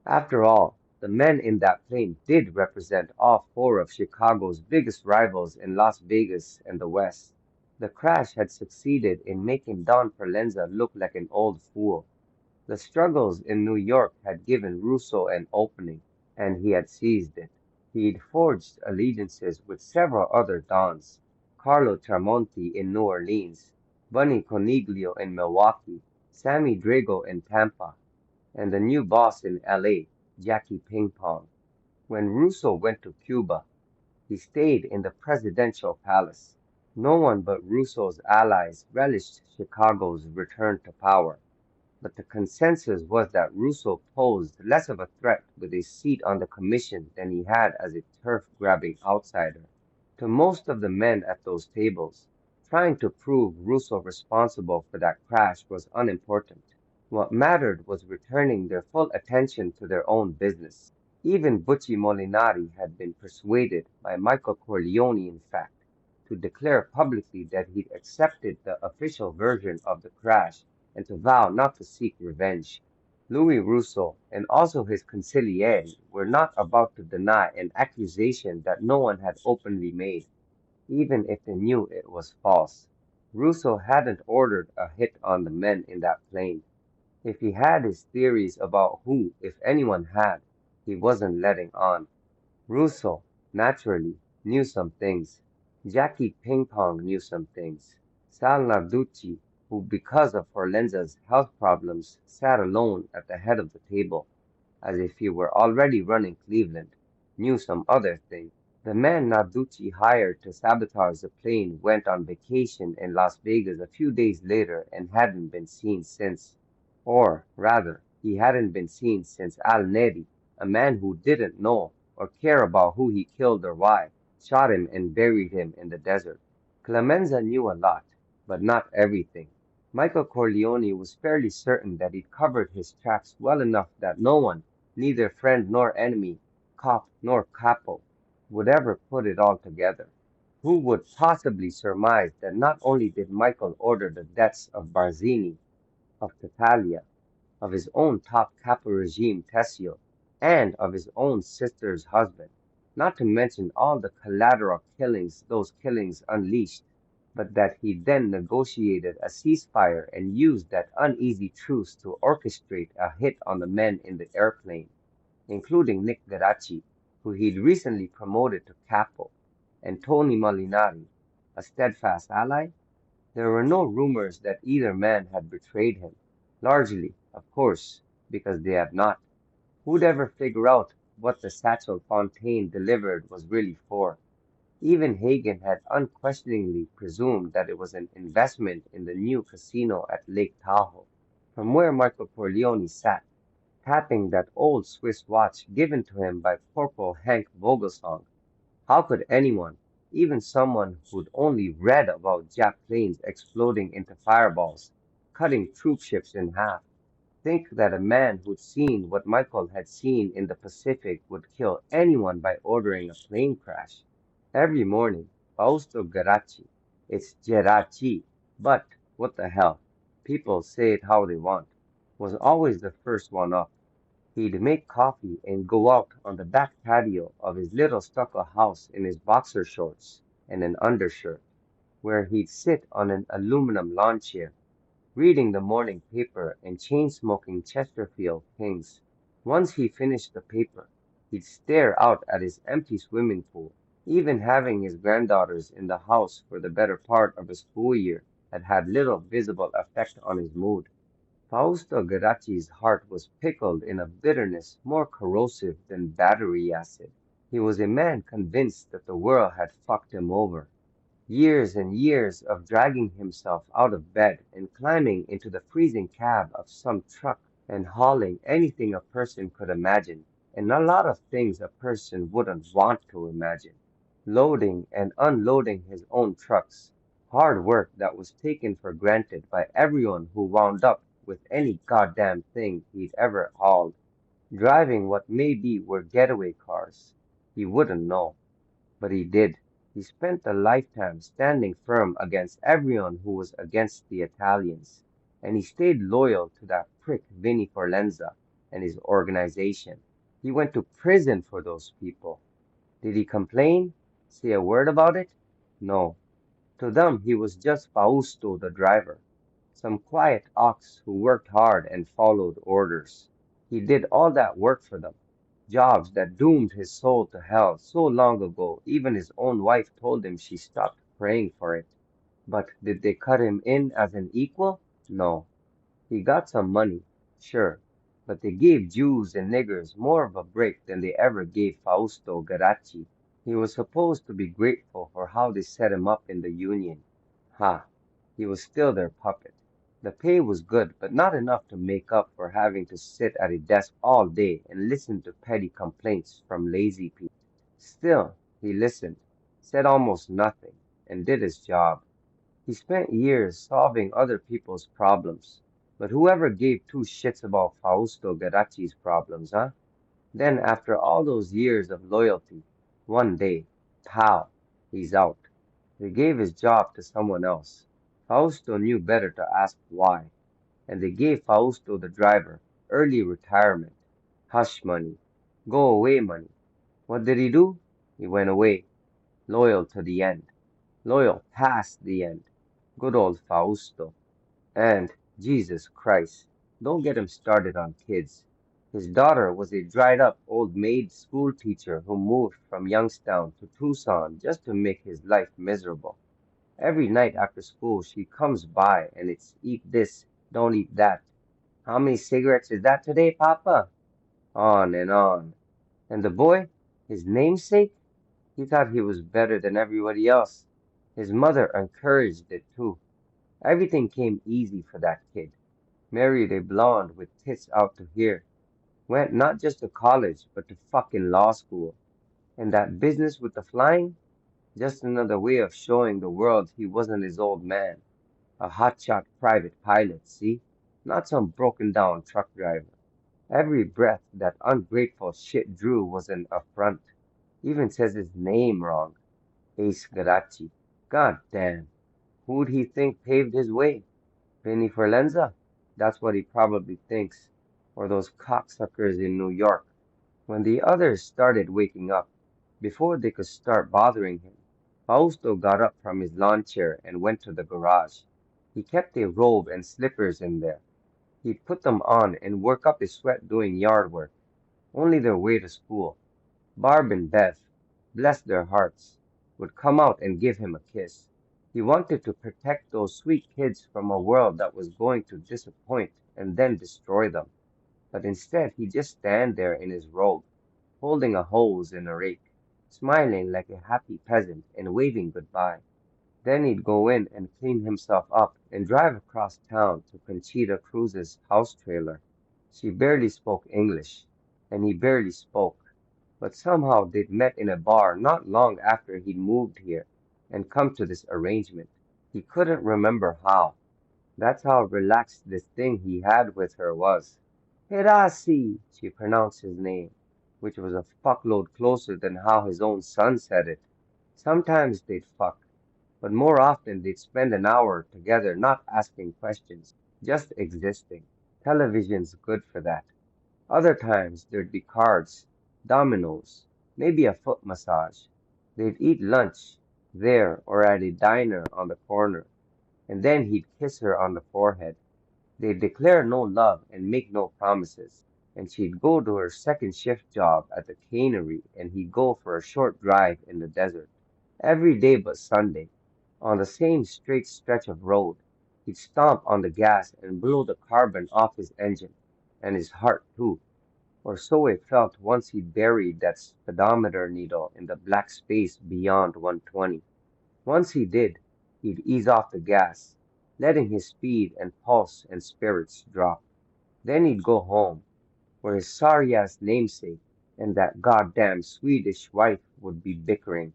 After all, the men in that plane did represent all four of Chicago's biggest rivals in Las Vegas and the West. The crash had succeeded in making Don Forlenza look like an old fool, The struggles in New York had given Russo an opening, and he had seized it. He'd forged allegiances with several other dons, Carlo Tramonti in New Orleans, Bunny Coniglio in Milwaukee, Sammy Drago in Tampa, and the new boss in LA, Jackie Ping Pong. When Russo went to Cuba, he stayed in the presidential palace. No one but Russo's allies relished Chicago's return to power, but the consensus was that Russo posed less of a threat with his seat on the commission than he had as a turf-grabbing outsider. To most of the men at those tables, trying to prove Russo responsible for that crash was unimportant. What mattered was returning their full attention to their own business. Even Bucci Molinari had been persuaded by Michael Corleone, in fact, to declare publicly that he'd accepted the official version of the crash and to vow not to seek revenge. Louis Russo and also his consigliere were not about to deny an accusation that no one had openly made, even if they knew it was false. Russo hadn't ordered a hit on the men in that plane. If he had his theories about who, if anyone had, he wasn't letting on. Russo, naturally, knew some things. Jackie Ping Pong knew some things. Sal Narducci, who because of Forlenza's health problems sat alone at the head of the table, as if he were already running Cleveland, knew some other things. The man Narducci hired to sabotage the plane went on vacation in Las Vegas a few days later and hadn't been seen since. Or, rather, he hadn't been seen since Al Neri, a man who didn't know or care about who he killed or why, shot him and buried him in the desert. Clemenza knew a lot, but not everything. Michael Corleone was fairly certain that he'd covered his tracks well enough that no one, neither friend nor enemy, cop nor capo, would ever put it all together. Who would possibly surmise that not only did Michael order the deaths of Barzini, of Tatalia, of his own top capo regime Tessio, and of his own sister's husband, not to mention all the collateral killings those killings unleashed, but that he then negotiated a ceasefire and used that uneasy truce to orchestrate a hit on the men in the airplane, including Nick Garacci, who he'd recently promoted to capo, and Tony Molinari, a steadfast ally. There were no rumors that either man had betrayed him, largely, of course, because they had not. Who'd ever figure out what the satchel Fontaine delivered was really for? Even Hagen had unquestioningly presumed that it was an investment in the new casino at Lake Tahoe. From where Michael Corleone sat, tapping that old Swiss watch given to him by Corporal Hank Vogelsong, how could anyone, even someone who'd only read about Jap planes exploding into fireballs, cutting troop ships in half, think that a man who'd seen what Michael had seen in the Pacific would kill anyone by ordering a plane crash? Every morning, Fausto Garacci, it's Geraci, but what the hell, people say it how they want, was always the first one up. He'd make coffee and go out on the back patio of his little stucco house in his boxer shorts and an undershirt, where he'd sit on an aluminum lawn chair, reading the morning paper and chain-smoking Chesterfield Kings. Once he finished the paper, he'd stare out at his empty swimming pool. Even having his granddaughters in the house for the better part of a school year had had little visible effect on his mood. Fausto Garacci's heart was pickled in a bitterness more corrosive than battery acid. He was a man convinced that the world had fucked him over. Years and years of dragging himself out of bed and climbing into the freezing cab of some truck and hauling anything a person could imagine, and a lot of things a person wouldn't want to imagine. Loading and unloading his own trucks. Hard work that was taken for granted by everyone who wound up with any goddamn thing he'd ever hauled. Driving what maybe were getaway cars. He wouldn't know, but he did. He spent a lifetime standing firm against everyone who was against the Italians, and he stayed loyal to that prick Vinnie Forlenza and his organization. He went to prison for those people. Did he complain? Say a word about it? No. To them he was just Fausto the driver. some quiet ox who worked hard and followed orders. He did all that work for them, jobs that doomed his soul to hell so long ago, even his own wife told him she stopped praying for it. But did they cut him in as an equal? No. He got some money, sure, but they gave Jews and niggers more of a break than they ever gave Fausto Garacci. He was supposed to be grateful for how they set him up in the union. Ha! He was still their puppet. The pay was good, but not enough to make up for having to sit at a desk all day and listen to petty complaints from lazy people. Still, he listened, said almost nothing, and did his job. He spent years solving other people's problems. But whoever gave two shits about Fausto Garacci's problems, huh? Then, after all those years of loyalty, one day, pow, he's out. They gave his job to someone else. Fausto knew better to ask why, and they gave Fausto the driver early retirement, hush money, go away money. What did he do? He went away, loyal to the end, loyal past the end. Good old Fausto. And, Jesus Christ, don't get him started on kids. His daughter was a dried up old maid school teacher who moved from Youngstown to Tucson just to make his life miserable. Every night after school, she comes by and it's eat this, don't eat that. How many cigarettes is that today, Papa? On and on. And the boy, his namesake, he thought he was better than everybody else. His mother encouraged it too. Everything came easy for that kid. Married a blonde with tits out to here. Went not just to college, but to fucking law school. And that business with the flying? Just another way of showing the world he wasn't his old man. A hotshot private pilot, see? Not some broken down truck driver. Every breath that ungrateful shit drew was an affront. Even says his name wrong. Ace Garacci. God damn. Who'd he think paved his way? Vinny Forlenza? That's what he probably thinks. Or those cocksuckers in New York. When the others started waking up, before they could start bothering him, Fausto got up from his lawn chair and went to the garage. He kept a robe and slippers in there. He'd put them on and work up a sweat doing yard work, only their way to school. Barb and Beth, bless their hearts, would come out and give him a kiss. He wanted to protect those sweet kids from a world that was going to disappoint and then destroy them. But instead, he'd just stand there in his robe, holding a hose and a rake, smiling like a happy peasant and waving goodbye. Then he'd go in and clean himself up and drive across town to Conchita Cruz's house trailer. She barely spoke English, and he barely spoke, but somehow they'd met in a bar not long after he'd moved here and come to this arrangement. He couldn't remember how. That's how relaxed this thing he had with her was. Hirasi, she pronounced his name, which was a fuckload closer than how his own son said it. Sometimes they'd fuck, but more often they'd spend an hour together not asking questions, just existing. Television's good for that. Other times there'd be cards, dominoes, maybe a foot massage. They'd eat lunch there or at a diner on the corner, and then he'd kiss her on the forehead. They'd declare no love and make no promises, and she'd go to her second shift job at the cannery and he'd go for a short drive in the desert. Every day but Sunday, on the same straight stretch of road, he'd stomp on the gas and blow the carbon off his engine, and his heart too, or so it felt once he'd buried that speedometer needle in the black space beyond 120. Once he did, he'd ease off the gas, letting his speed and pulse and spirits drop. Then he'd go home, where his sorry-ass namesake and that goddamn Swedish wife would be bickering.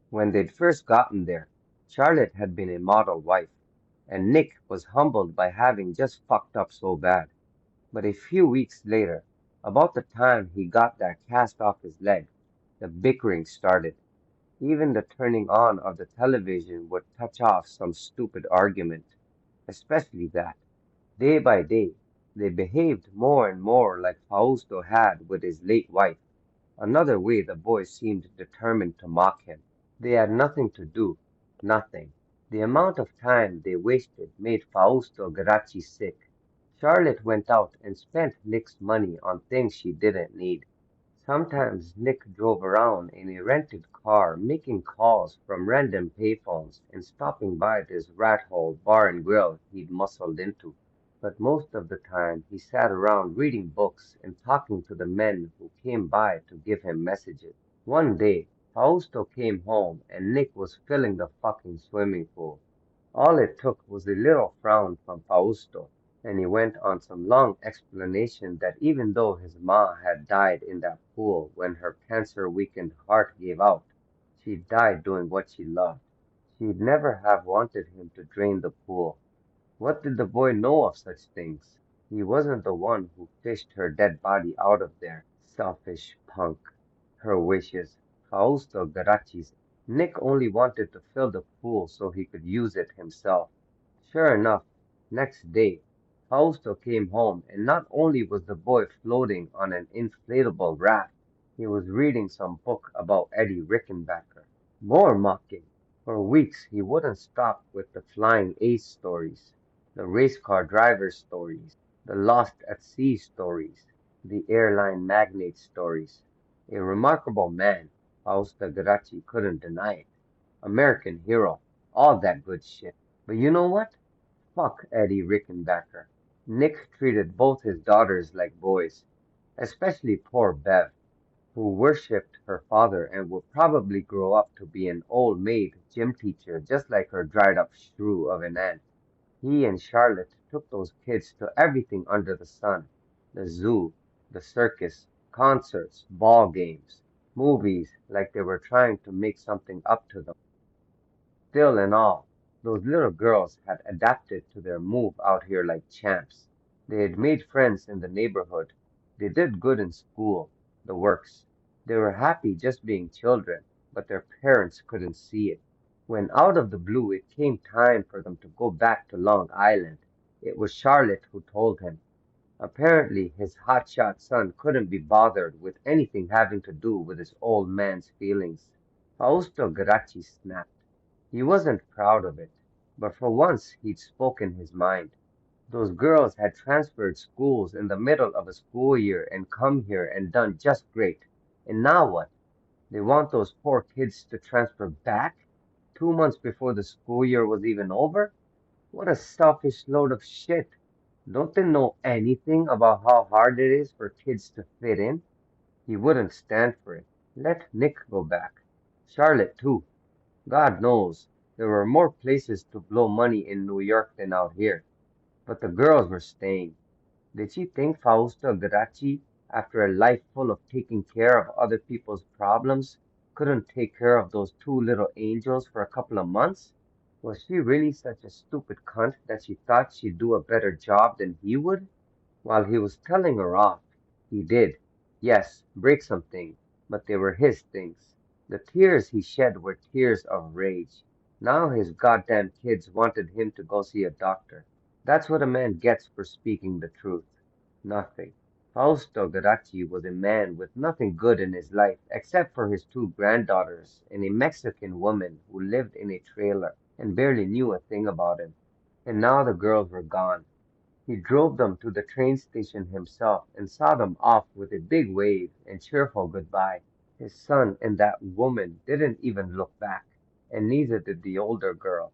When they'd first gotten there, Charlotte had been a model wife, and Nick was humbled by having just fucked up so bad. But a few weeks later, about the time he got that cast off his leg, the bickering started. Even the turning on of the television would touch off some stupid argument, especially that. Day by day, they behaved more and more like Fausto had with his late wife. Another way the boy seemed determined to mock him. They had nothing to do, nothing. The amount of time they wasted made Fausto Gracchi sick. Charlotte went out and spent Nick's money on things she didn't need. Sometimes Nick drove around in a rented car, making calls from random payphones and stopping by this rat hole bar and grill he'd muscled into. But most of the time he sat around reading books and talking to the men who came by to give him messages. One day, Fausto came home and Nick was filling the fucking swimming pool. All it took was a little frown from Fausto, and he went on some long explanation that even though his ma had died in that pool when her cancer-weakened heart gave out, she died doing what she loved. She'd never have wanted him to drain the pool. What did the boy know of such things? He wasn't the one who fished her dead body out of there. Selfish punk. Her wishes. Fausto Garachi's. Nick only wanted to fill the pool so he could use it himself. Sure enough, next day, Fausto came home, and not only was the boy floating on an inflatable raft, he was reading some book about Eddie Rickenbacker. More mocking. For weeks he wouldn't stop with the flying ace stories, the race car driver stories, the lost at sea stories, the airline magnate stories. A remarkable man, Fausto Gracchi couldn't deny it. American hero, all that good shit. But you know what? Fuck Eddie Rickenbacker. Nick treated both his daughters like boys, especially poor Bev, who worshipped her father and would probably grow up to be an old maid gym teacher just like her dried up shrew of an aunt. He and Charlotte took those kids to everything under the sun: the zoo, the circus, concerts, ball games, movies, like they were trying to make something up to them. Still and all, those little girls had adapted to their move out here like champs. They had made friends in the neighborhood. They did good in school, the works. They were happy just being children, but their parents couldn't see it. When out of the blue it came time for them to go back to Long Island, it was Charlotte who told him. Apparently, his hotshot son couldn't be bothered with anything having to do with his old man's feelings. Fausto Gracchi snapped. He wasn't proud of it, but for once he'd spoken his mind. Those girls had transferred schools in the middle of a school year and come here and done just great. And now what? They want those poor kids to transfer back 2 months before the school year was even over? What a selfish load of shit. Don't they know anything about how hard it is for kids to fit in? He wouldn't stand for it. Let Nick go back. Charlotte, too. God knows, there were more places to blow money in New York than out here. But the girls were staying. Did she think Fausto Gracchi, after a life full of taking care of other people's problems, couldn't take care of those two little angels for a couple of months? Was she really such a stupid cunt that she thought she'd do a better job than he would? While he was telling her off, he did, yes, break some things, but they were his things. The tears he shed were tears of rage. Now his goddamn kids wanted him to go see a doctor. That's what a man gets for speaking the truth. Nothing. Fausto Gracchi was a man with nothing good in his life except for his two granddaughters and a Mexican woman who lived in a trailer and barely knew a thing about him. And now the girls were gone. He drove them to the train station himself and saw them off with a big wave and cheerful goodbye. His son and that woman didn't even look back, and neither did the older girl.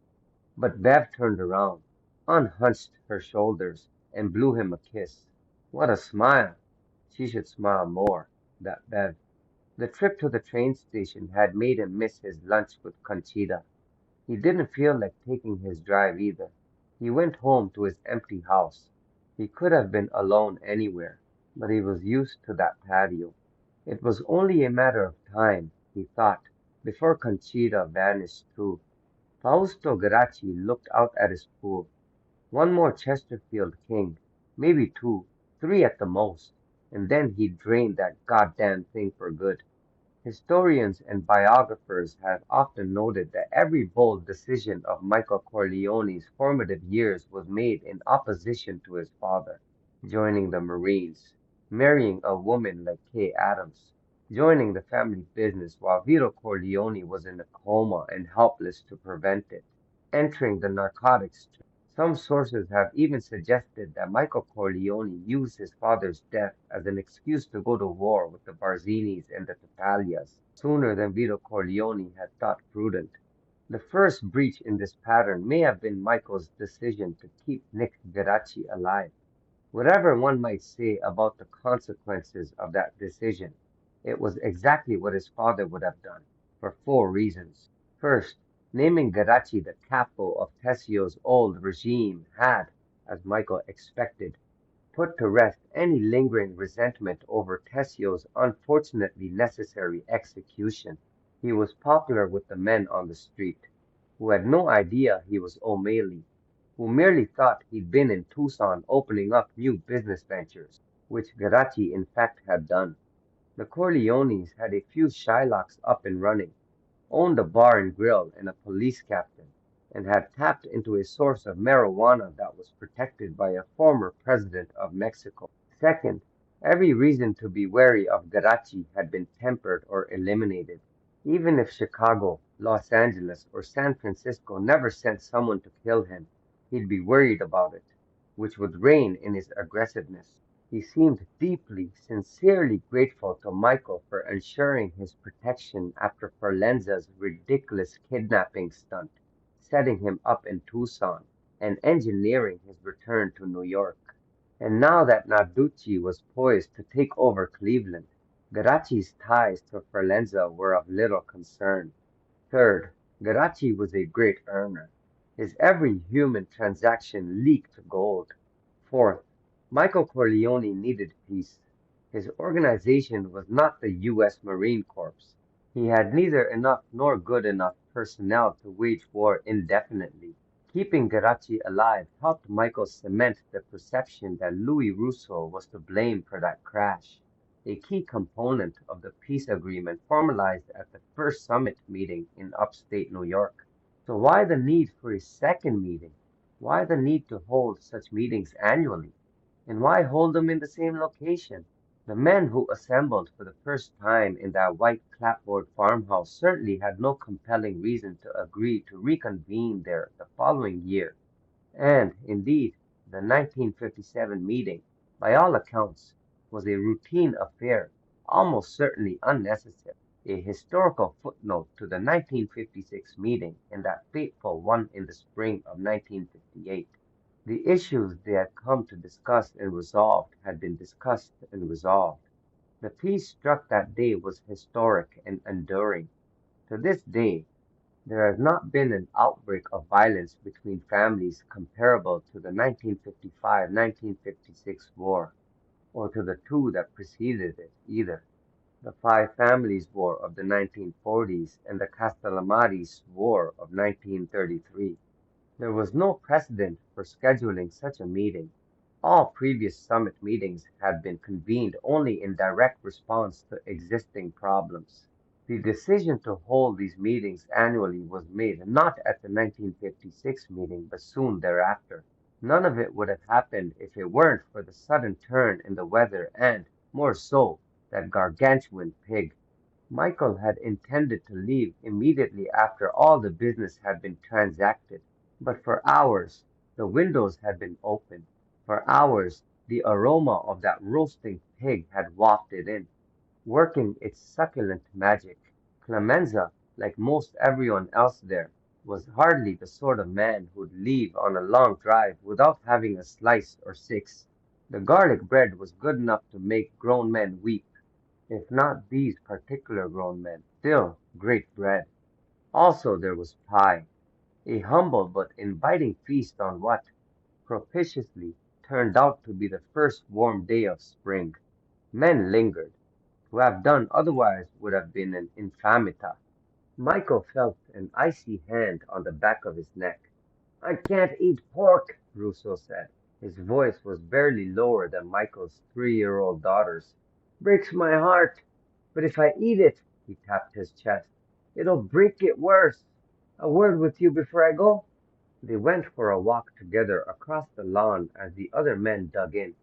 But Bev turned around, unhunched her shoulders, and blew him a kiss. What a smile! She should smile more, that Bev. The trip to the train station had made him miss his lunch with Conchita. He didn't feel like taking his drive either. He went home to his empty house. He could have been alone anywhere, but he was used to that patio. It was only a matter of time, he thought, before Conchita vanished too. Fausto Gracchi looked out at his pool. One more Chesterfield king, maybe two, three at the most, and then he'd drain that goddamn thing for good. Historians and biographers have often noted that every bold decision of Michael Corleone's formative years was made in opposition to his father: joining the Marines, marrying a woman like Kay Adams, joining the family business while Vito Corleone was in a coma and helpless to prevent it. entering the narcotics trade. Some sources have even suggested that Michael Corleone used his father's death as an excuse to go to war with the Barzinis and the Tattaglias sooner than Vito Corleone had thought prudent. The first breach in this pattern may have been Michael's decision to keep Nick Geraci alive. Whatever one might say about the consequences of that decision, it was exactly what his father would have done, for four reasons. First, naming Geraci the capo of Tessio's old regime had, as Michael expected, put to rest any lingering resentment over Tessio's unfortunately necessary execution. He was popular with the men on the street, who had no idea he was O'Malley, who merely thought he'd been in Tucson opening up new business ventures, which Geraci in fact had done. The Corleones had a few Shylocks up and running, owned a bar and grill and a police captain, and had tapped into a source of marijuana that was protected by a former president of Mexico. Second, every reason to be wary of Garachi had been tempered or eliminated. Even if Chicago, Los Angeles, or San Francisco never sent someone to kill him, he'd be worried about it, which would rein in his aggressiveness. He seemed deeply, sincerely grateful to Michael for ensuring his protection after Forlenza's ridiculous kidnapping stunt, setting him up in Tucson, and engineering his return to New York. And now that Narducci was poised to take over Cleveland, Geraci's ties to Forlenza were of little concern. Third, Geraci was a great earner. His every human transaction leaked gold. Fourth, Michael Corleone needed peace. His organization was not the U.S. Marine Corps. He had neither enough nor good enough personnel to wage war indefinitely. Keeping Geraci alive helped Michael cement the perception that Louis Russo was to blame for that crash, a key component of the peace agreement formalized at the first summit meeting in upstate New York. So why the need for a second meeting? Why the need to hold such meetings annually? And why hold them in the same location? The men who assembled for the first time in that white clapboard farmhouse certainly had no compelling reason to agree to reconvene there the following year. And, indeed, the 1957 meeting, by all accounts, was a routine affair, almost certainly unnecessary, a historical footnote to the 1956 meeting and that fateful one in the spring of 1958. The issues they had come to discuss and resolve had been discussed and resolved. The peace struck that day was historic and enduring. To this day, there has not been an outbreak of violence between families comparable to the 1955-1956 war, or to the two that preceded it either, the Five Families War of the 1940s and the Castellamaris War of 1933. There was no precedent for scheduling such a meeting. All previous summit meetings had been convened only in direct response to existing problems. The decision to hold these meetings annually was made not at the 1956 meeting, but soon thereafter. None of it would have happened if it weren't for the sudden turn in the weather and, more so, that gargantuan pig. Michael had intended to leave immediately after all the business had been transacted, but for hours the windows had been open. For hours the aroma of that roasting pig had wafted in, working its succulent magic. Clemenza, like most everyone else there, was hardly the sort of man who'd leave on a long drive without having a slice or six. The garlic bread was good enough to make grown men weep, if not these particular grown men, still great bread. Also there was pie, a humble but inviting feast on what, propitiously, turned out to be the first warm day of spring. Men lingered. To have done otherwise would have been an infamita. Michael felt an icy hand on the back of his neck. I can't eat pork, Russo said. His voice was barely lower than Michael's 3-year-old daughter's. Breaks my heart. But if I eat it, he tapped his chest, it'll break it worse. A word with you before I go? They went for a walk together across the lawn as the other men dug in.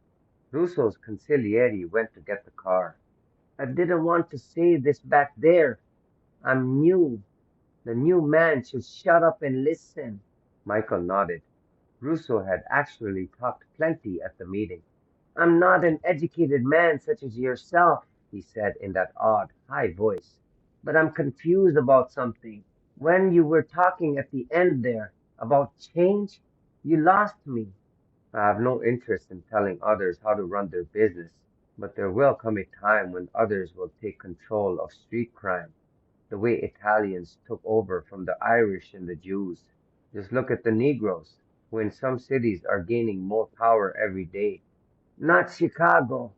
Russo's consigliere went to get the car. I didn't want to say this back there. I'm new. The new man should shut up and listen. Michael nodded. Russo had actually talked plenty at the meeting. I'm not an educated man such as yourself, he said in that odd, high voice, but I'm confused about something. When you were talking at the end there about change, you lost me. I have no interest in telling others how to run their business, but there will come a time when others will take control of street crime, the way Italians took over from the Irish and the Jews. Just look at the Negroes, who in some cities are gaining more power every day. Not Chicago.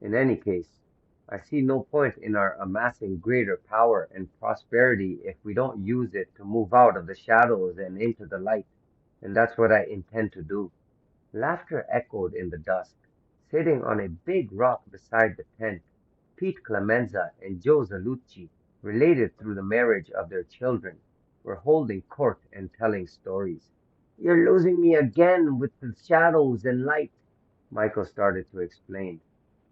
In any case, I see no point in our amassing greater power and prosperity if we don't use it to move out of the shadows and into the light, and that's what I intend to do. Laughter echoed in the dusk. Sitting on a big rock beside the tent, Pete Clemenza and Joe Zalucci, related through the marriage of their children, were holding court and telling stories. You're losing me again with the shadows and light, Michael started to explain.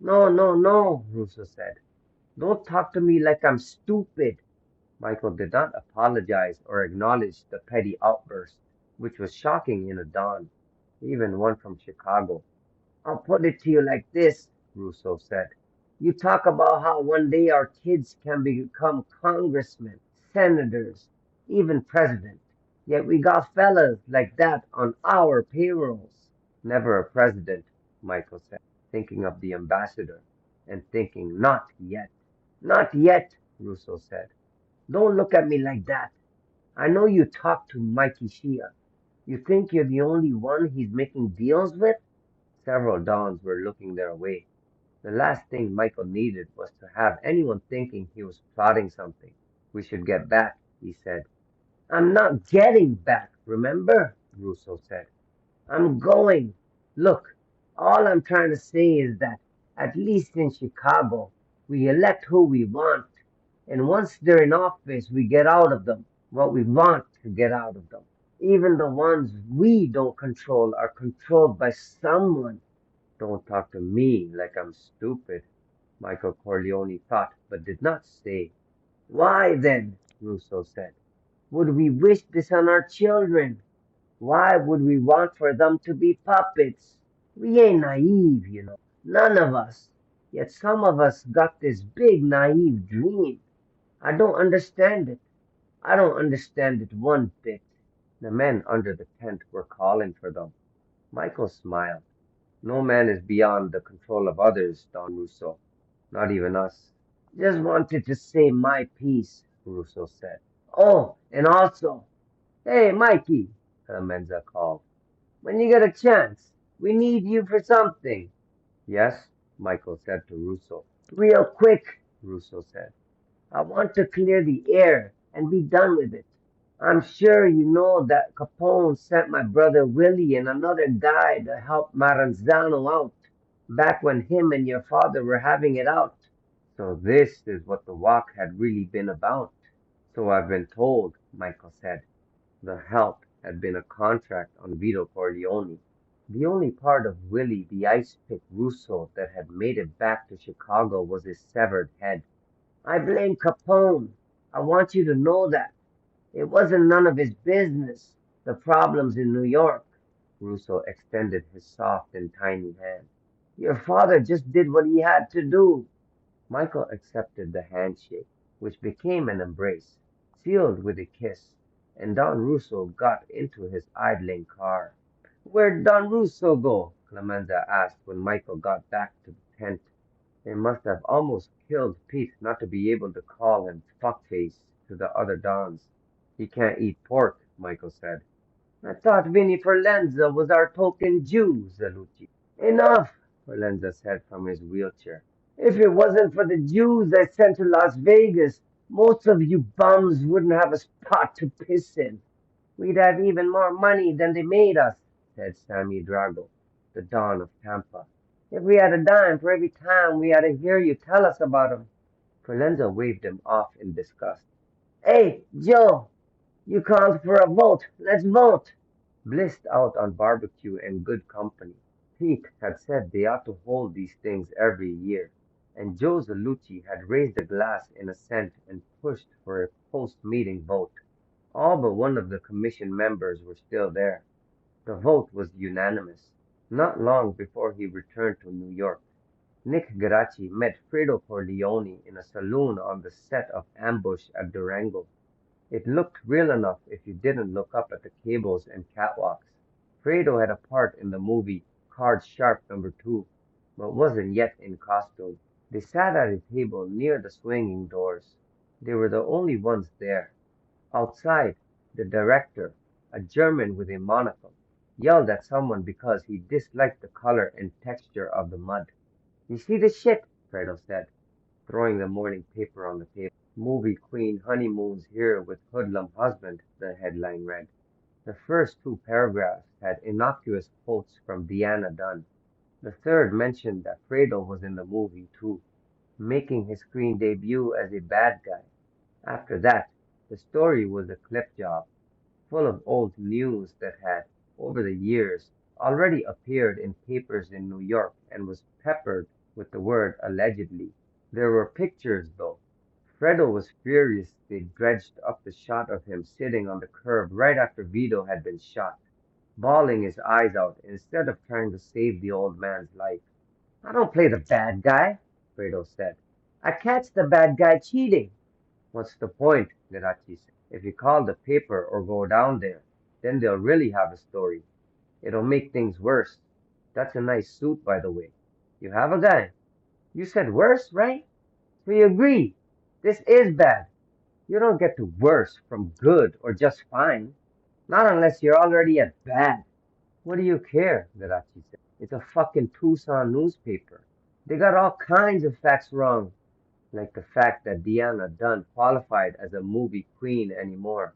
No, no, no, Russo said. Don't talk to me like I'm stupid. Michael did not apologize or acknowledge the petty outburst, which was shocking in a Don, even one from Chicago. I'll put it to you like this, Russo said. You talk about how one day our kids can become congressmen, senators, even president. Yet we got fellas like that on our payrolls. Never a president, Michael said, thinking of the ambassador and thinking, not yet. Not yet, Russo said. Don't look at me like that. I know you talked to Mikey Shia. You think you're the only one he's making deals with? Several Dons were looking their way. The last thing Michael needed was to have anyone thinking he was plotting something. We should get back, he said. I'm not getting back, remember? Russo said. I'm going. Look, all I'm trying to say is that, at least in Chicago, we elect who we want. And once they're in office, we get out of them what we want to get out of them. Even the ones we don't control are controlled by someone. Don't talk to me like I'm stupid, Michael Corleone thought, but did not say. Why then, Russo said, would we wish this on our children? Why would we want for them to be puppets? We ain't naive, none of us. Yet some of us got this big naive dream. I don't understand it. I don't understand it one bit. The men under the tent were calling for them. Michael smiled. No man is beyond the control of others, Don Russo. Not even us. Just wanted to say my piece, Russo said. Oh, and also, hey, Mikey, Clemenza called. When you get a chance, we need you for something. Yes, Michael said to Russo. Real quick, Russo said. I want to clear the air and be done with it. I'm sure you know that Capone sent my brother Willie and another guy to help Maranzano out back when him and your father were having it out. So this is what the walk had really been about. So I've been told, Michael said. The help had been a contract on Vito Corleone. The only part of Willie the Ice Pick Russo that had made it back to Chicago was his severed head. I blame Capone. I want you to know that. It wasn't none of his business, the problems in New York. Russo extended his soft and tiny hand. Your father just did what he had to do. Michael accepted the handshake, which became an embrace, sealed with a kiss, and Don Russo got into his idling car. Where'd Don Russo go? Clemenza asked when Michael got back to the tent. It must have almost killed Pete not to be able to call him fuckface to the other Dons. He can't eat pork, Michael said. I thought Vinnie Forlenza was our token Jew, Zalucci. Enough, Forlenza said from his wheelchair. If it wasn't for the Jews I sent to Las Vegas, most of you bums wouldn't have a spot to piss in. We'd have even more money than they made us, said Sammy Drago, the Don of Tampa. If we had a dime for every time we had to hear you tell us about 'em. Forlenza waved him off in disgust. Hey, Joe, you called for a vote. Let's vote. Blissed out on barbecue and good company, Pete had said they ought to hold these things every year, and Joe Zalucci had raised a glass in assent and pushed for a post-meeting vote. All but one of the commission members were still there. The vote was unanimous. Not long before he returned to New York, Nick Geraci met Fredo Corleone in a saloon on the set of Ambush at Durango. It looked real enough if you didn't look up at the cables and catwalks. Fredo had a part in the movie Card Sharp #2, but wasn't yet in costume. They sat at a table near the swinging doors. They were the only ones there. Outside, the director, a German with a monocle, yelled at someone because he disliked the color and texture of the mud. You see this shit? Fredo said, throwing the morning paper on the table. Movie Queen honeymoons here with hoodlum husband, the headline read. The first two paragraphs had innocuous quotes from Deanna Dunn. The third mentioned that Fredo was in the movie too, making his screen debut as a bad guy. After that, the story was a clip job, full of old news that had, over the years, already appeared in papers in New York and was peppered with the word allegedly. There were pictures, though. Fredo was furious they dredged up the shot of him sitting on the curb right after Vito had been shot, bawling his eyes out instead of trying to save the old man's life. I don't play the bad guy, Fredo said. I catch the bad guy cheating. What's the point? Geraci said. If you call the paper or go down there, then they'll really have a story. It'll make things worse. That's a nice suit, by the way. You have a guy. You said worse, right? So you agree. This is bad. You don't get to worse from good or just fine. Not unless you're already at bad. What do you care? Geraci said. It's a fucking Tucson newspaper. They got all kinds of facts wrong, like the fact that Deanna Dunn qualified as a movie queen anymore.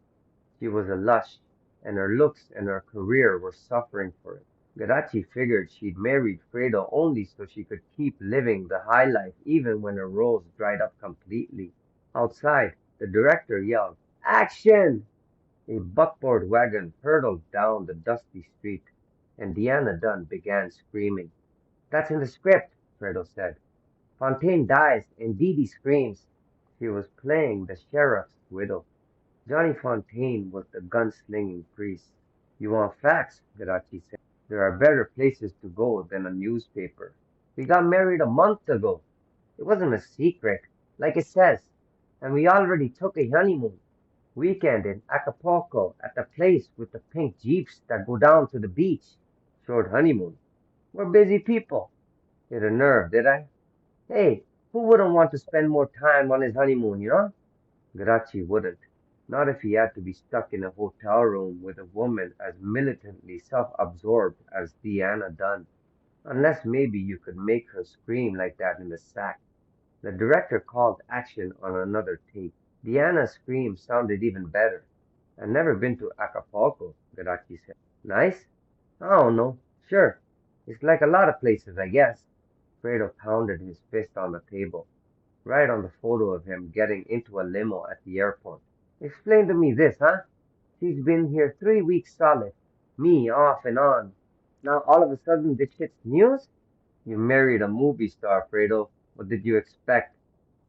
She was a lush, and her looks and her career were suffering for it. Geraci figured she'd married Fredo only so she could keep living the high life even when her roles dried up completely. Outside, the director yelled, Action! A buckboard wagon hurtled down the dusty street, and Deanna Dunn began screaming. That's in the script, Fredo said. Fontaine dies and Dee Dee screams. She was playing the sheriff's widow. Johnny Fontaine was the gunslinging priest. You want facts, Geraci said. There are better places to go than a newspaper. We got married a month ago. It wasn't a secret, like it says. And we already took a honeymoon. Weekend in Acapulco at the place with the pink jeeps that go down to the beach. Short honeymoon. We're busy people. Hit a nerve, did I? Hey, who wouldn't want to spend more time on his honeymoon, you know? Geraci wouldn't. Not if he had to be stuck in a hotel room with a woman as militantly self-absorbed as Deanna Dunn. Unless maybe you could make her scream like that in the sack. The director called action on another take. Deanna's scream sounded even better. I've never been to Acapulco, Geraci said. Nice? I don't know. Sure. It's like a lot of places, I guess. Fredo pounded his fist on the table, right on the photo of him getting into a limo at the airport. Explain to me this, huh? She's been here 3 weeks solid. Me off and on. Now all of a sudden this shit's news? You married a movie star, Fredo. What did you expect?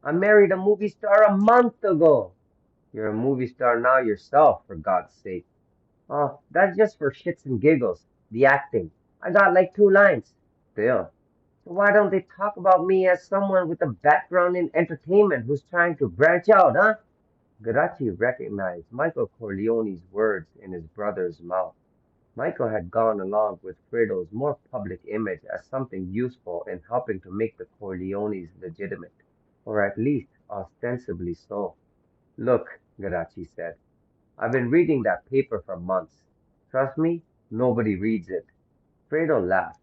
I married a movie star a month ago. You're a movie star now yourself, for God's sake. Oh, that's just for shits and giggles. The acting. I got like 2 lines. Still. So why don't they talk about me as someone with a background in entertainment who's trying to branch out, huh? Geraci recognized Michael Corleone's words in his brother's mouth. Michael had gone along with Fredo's more public image as something useful in helping to make the Corleones legitimate, or at least ostensibly so. Look, Geraci said, I've been reading that paper for months. Trust me, nobody reads it. Fredo laughed.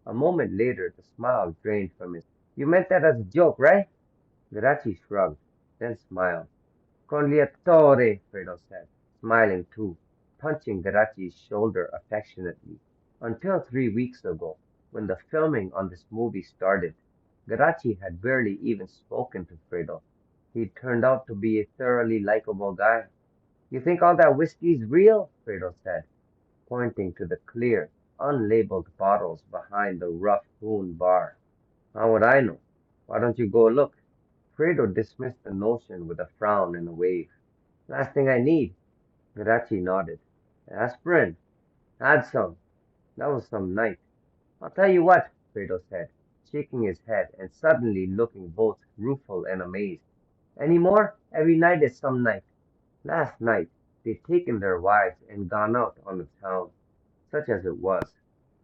A moment later, the smile drained from his. You meant that as a joke, right? Geraci shrugged, then smiled. Conliatore, Fredo said, smiling too, punching Geraci's shoulder affectionately. Until 3 weeks ago, when the filming on this movie started, Geraci had barely even spoken to Fredo. He turned out to be a thoroughly likable guy. You think all that whiskey's real? Fredo said, pointing to the clear, unlabeled bottles behind the rough-hewn bar. How would I know? Why don't you go look? Fredo dismissed the notion with a frown and a wave. Last thing I need. Garachi nodded. Aspirin? Had some. That was some night. I'll tell you what, Fredo said, shaking his head and suddenly looking both rueful and amazed. Any more? Every night is some night. Last night they'd taken their wives and gone out on the town, such as it was.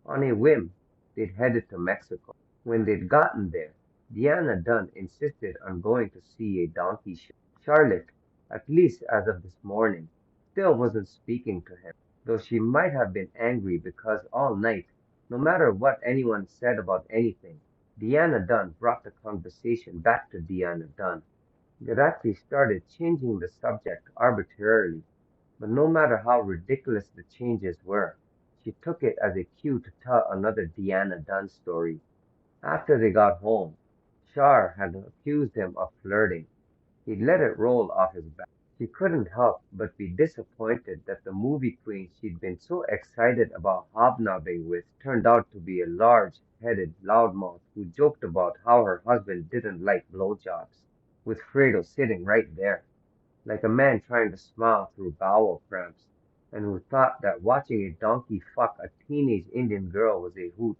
On a whim, they'd headed to Mexico. When they'd gotten there, Diana Dunn insisted on going to see a donkey show. Charlotte, at least as of this morning, still wasn't speaking to him, though she might have been angry because all night, no matter what anyone said about anything, Diana Dunn brought the conversation back to Diana Dunn. Geraci started changing the subject arbitrarily, but no matter how ridiculous the changes were, she took it as a cue to tell another Diana Dunn story. After they got home, Shar had accused him of flirting. He let it roll off his back. She couldn't help but be disappointed that the movie queen she'd been so excited about hobnobbing with turned out to be a large-headed loudmouth who joked about how her husband didn't like blowjobs, with Fredo sitting right there, like a man trying to smile through bowel cramps, and who thought that watching a donkey fuck a teenage Indian girl was a hoot.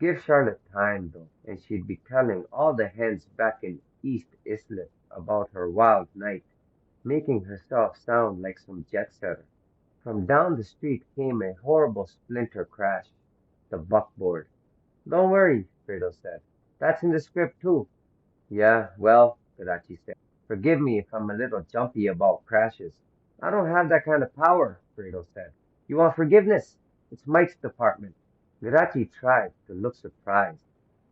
Give Charlotte time, though, and she'd be telling all the hens back in East Islip about her wild night, making herself sound like some jet setter. From down the street came a horrible splinter crash. The buckboard. Don't worry, Fredo said. That's in the script too. Yeah, well, Karachi said. Forgive me if I'm a little jumpy about crashes. I don't have that kind of power, Fredo said. You want forgiveness? It's Mike's department. Geraci tried to look surprised.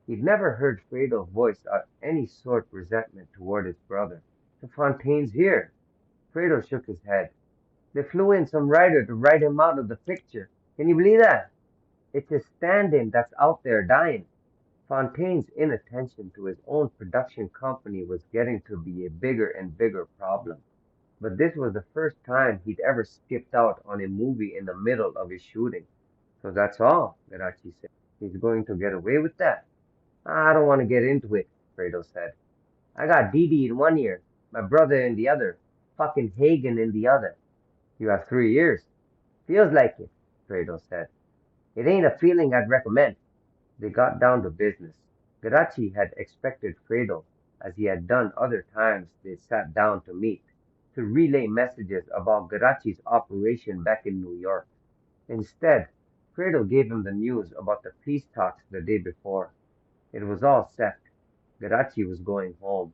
He'd never heard Fredo voice any sort resentment toward his brother. The Fontaines here. Fredo shook his head. They flew in some writer to write him out of the picture. Can you believe that? It's his stand-in that's out there dying. Fontaine's inattention to his own production company was getting to be a bigger and bigger problem. But this was the first time he'd ever skipped out on a movie in the middle of a shooting. So that's all, Geraci said. He's going to get away with that? I don't want to get into it, Fredo said. I got Dee in one ear, my brother in the other, fucking Hagen in the other. You have 3 years. Feels like it, Fredo said. It ain't a feeling I'd recommend. They got down to business. Geraci had expected Fredo, as he had done other times they sat down to meet, to relay messages about Geraci's operation back in New York. Instead, Fredo gave him the news about the peace talks the day before. It was all set. Geraci was going home.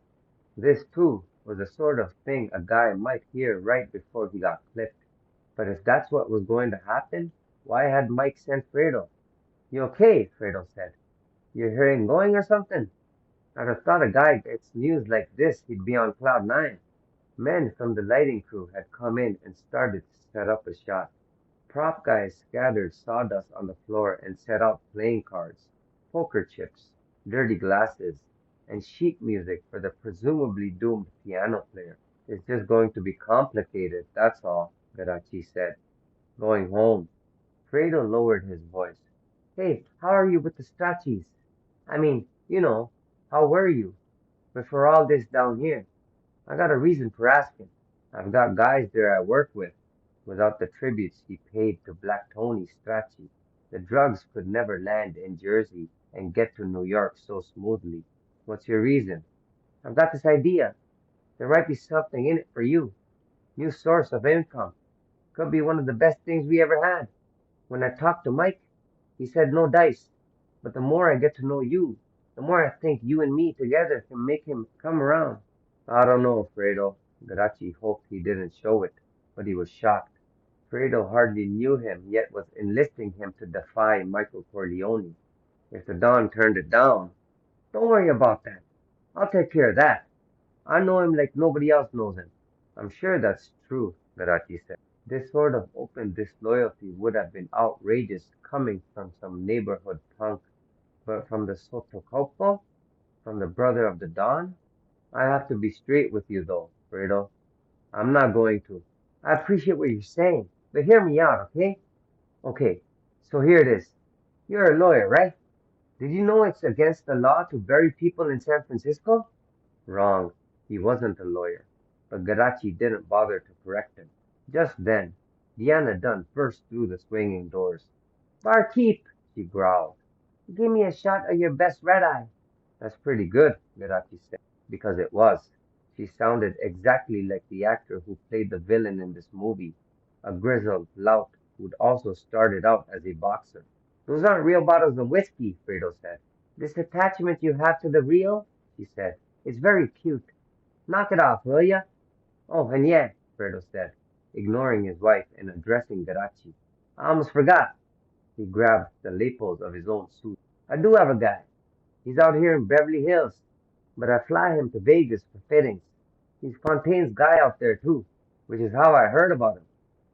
This, too, was the sort of thing a guy might hear right before he got clipped. But if that's what was going to happen, why had Mike sent Fredo? You okay? Fredo said. Your hearing going or something? I'd have thought a guy gets news like this, he'd be on cloud nine. Men from the lighting crew had come in and started to set up a shot. Prop guys scattered sawdust on the floor and set out playing cards, poker chips, dirty glasses, and sheet music for the presumably doomed piano player. It's just going to be complicated, that's all, Garachi said. Going home. Fredo lowered his voice. Hey, how are you with the Strachis? I mean, how were you before all this down here? I got a reason for asking. I've got guys there I work with. Without the tributes he paid to Black Tony Strachey, the drugs could never land in Jersey and get to New York so smoothly. What's your reason? I've got this idea. There might be something in it for you. New source of income. Could be one of the best things we ever had. When I talked to Mike, he said no dice. But the more I get to know you, the more I think you and me together can make him come around. I don't know, Fredo. Garachi hoped he didn't show it, but he was shocked. Fredo hardly knew him, yet was enlisting him to defy Michael Corleone. If the Don turned it down, don't worry about that. I'll take care of that. I know him like nobody else knows him. I'm sure that's true, Garachi said. This sort of open disloyalty would have been outrageous coming from some neighborhood punk, but from the Sotocopo, from the brother of the Don? I have to be straight with you though, Fredo. I'm not going to. I appreciate what you're saying, but hear me out, okay? Okay, so here it is. You're a lawyer, right? Did you know it's against the law to bury people in San Francisco? Wrong. He wasn't a lawyer, but Garachi didn't bother to correct him. Just then, Deanna Dunn burst through the swinging doors. Barkeep, she growled. Give me a shot of your best red eye. That's pretty good, Geraci said, because it was. She sounded exactly like the actor who played the villain in this movie, a grizzled lout who'd also started out as a boxer. Those aren't real bottles of whiskey, Fredo said. This attachment you have to the reel, she said, is very cute. Knock it off, will ya? Oh, and yeah, Fredo said, ignoring his wife and addressing Geraci. I almost forgot. He grabbed the lapels of his own suit. I do have a guy. He's out here in Beverly Hills, but I fly him to Vegas for fittings. He's Fontaine's guy out there too, which is how I heard about him.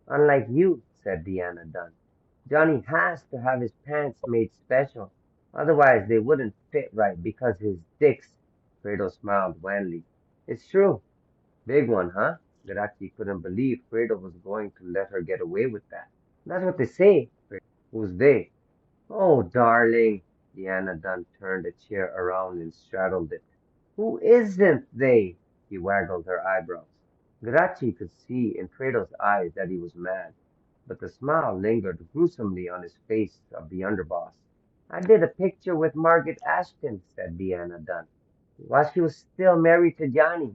Unlike you, said Deanna Dunn. Johnny has to have his pants made special. Otherwise they wouldn't fit right because his dicks. Fredo smiled wanly. It's true. Big one, huh? Geraci couldn't believe Fredo was going to let her get away with that. That's what they say. Who's they? Oh, darling. Deanna Dunn turned a chair around and straddled it. Who isn't they? She waggled her eyebrows. Geraci could see in Fredo's eyes that he was mad, but the smile lingered gruesomely on his face of the underboss. I did a picture with Margaret Ashton, said Deanna Dunn, while she was still married to Johnny.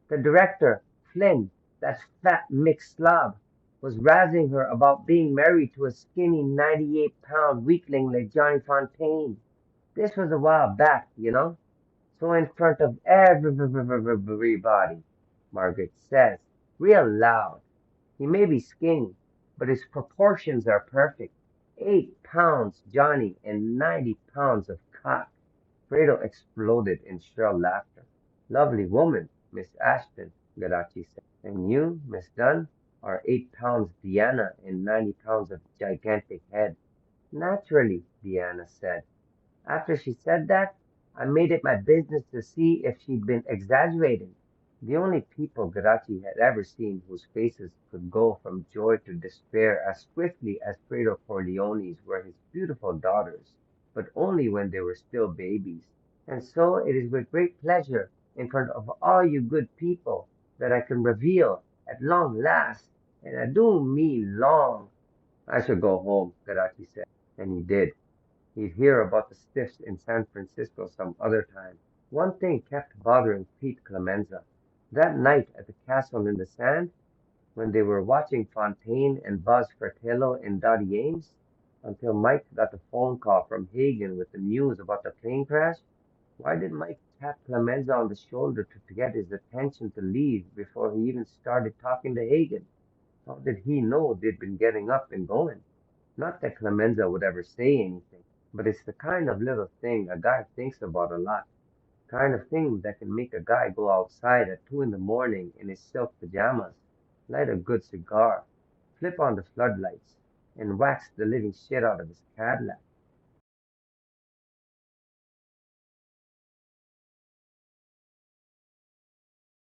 The director, Flynn, that fat mixed slob, was razzing her about being married to a skinny 98-pound weakling like Johnny Fontaine. This was a while back, you know. So in front of everybody, Margaret says, real loud. He may be skinny, but his proportions are perfect. 8 pounds Johnny and 90 pounds of cock. Fredo exploded in shrill laughter. Lovely woman, Miss Ashton, Garachi said. And you, Miss Dunn, are 8 pounds Diana and 90 pounds of gigantic head. Naturally, Diana said. After she said that, I made it my business to see if she'd been exaggerating. The only people Garachi had ever seen whose faces could go from joy to despair as swiftly as Fredo Corleone's were his beautiful daughters, but only when they were still babies. And so it is with great pleasure, in front of all you good people, that I can reveal, at long last, and I do mean long. I shall go home, Garachi said, and he did. He'd hear about the stiffs in San Francisco some other time. One thing kept bothering Pete Clemenza. That night at the Castle in the Sand, when they were watching Fontaine and Buzz Fratello and Dottie Ames, until Mike got the phone call from Hagen with the news about the plane crash. Why did Mike tap Clemenza on the shoulder to get his attention to leave before he even started talking to Hagen? How did he know they'd been getting up and going? Not that Clemenza would ever say anything, but it's the kind of little thing a guy thinks about a lot. Kind of thing that can make a guy go outside at 2 in the morning in his silk pajamas, light a good cigar, flip on the floodlights, and wax the living shit out of his Cadillac.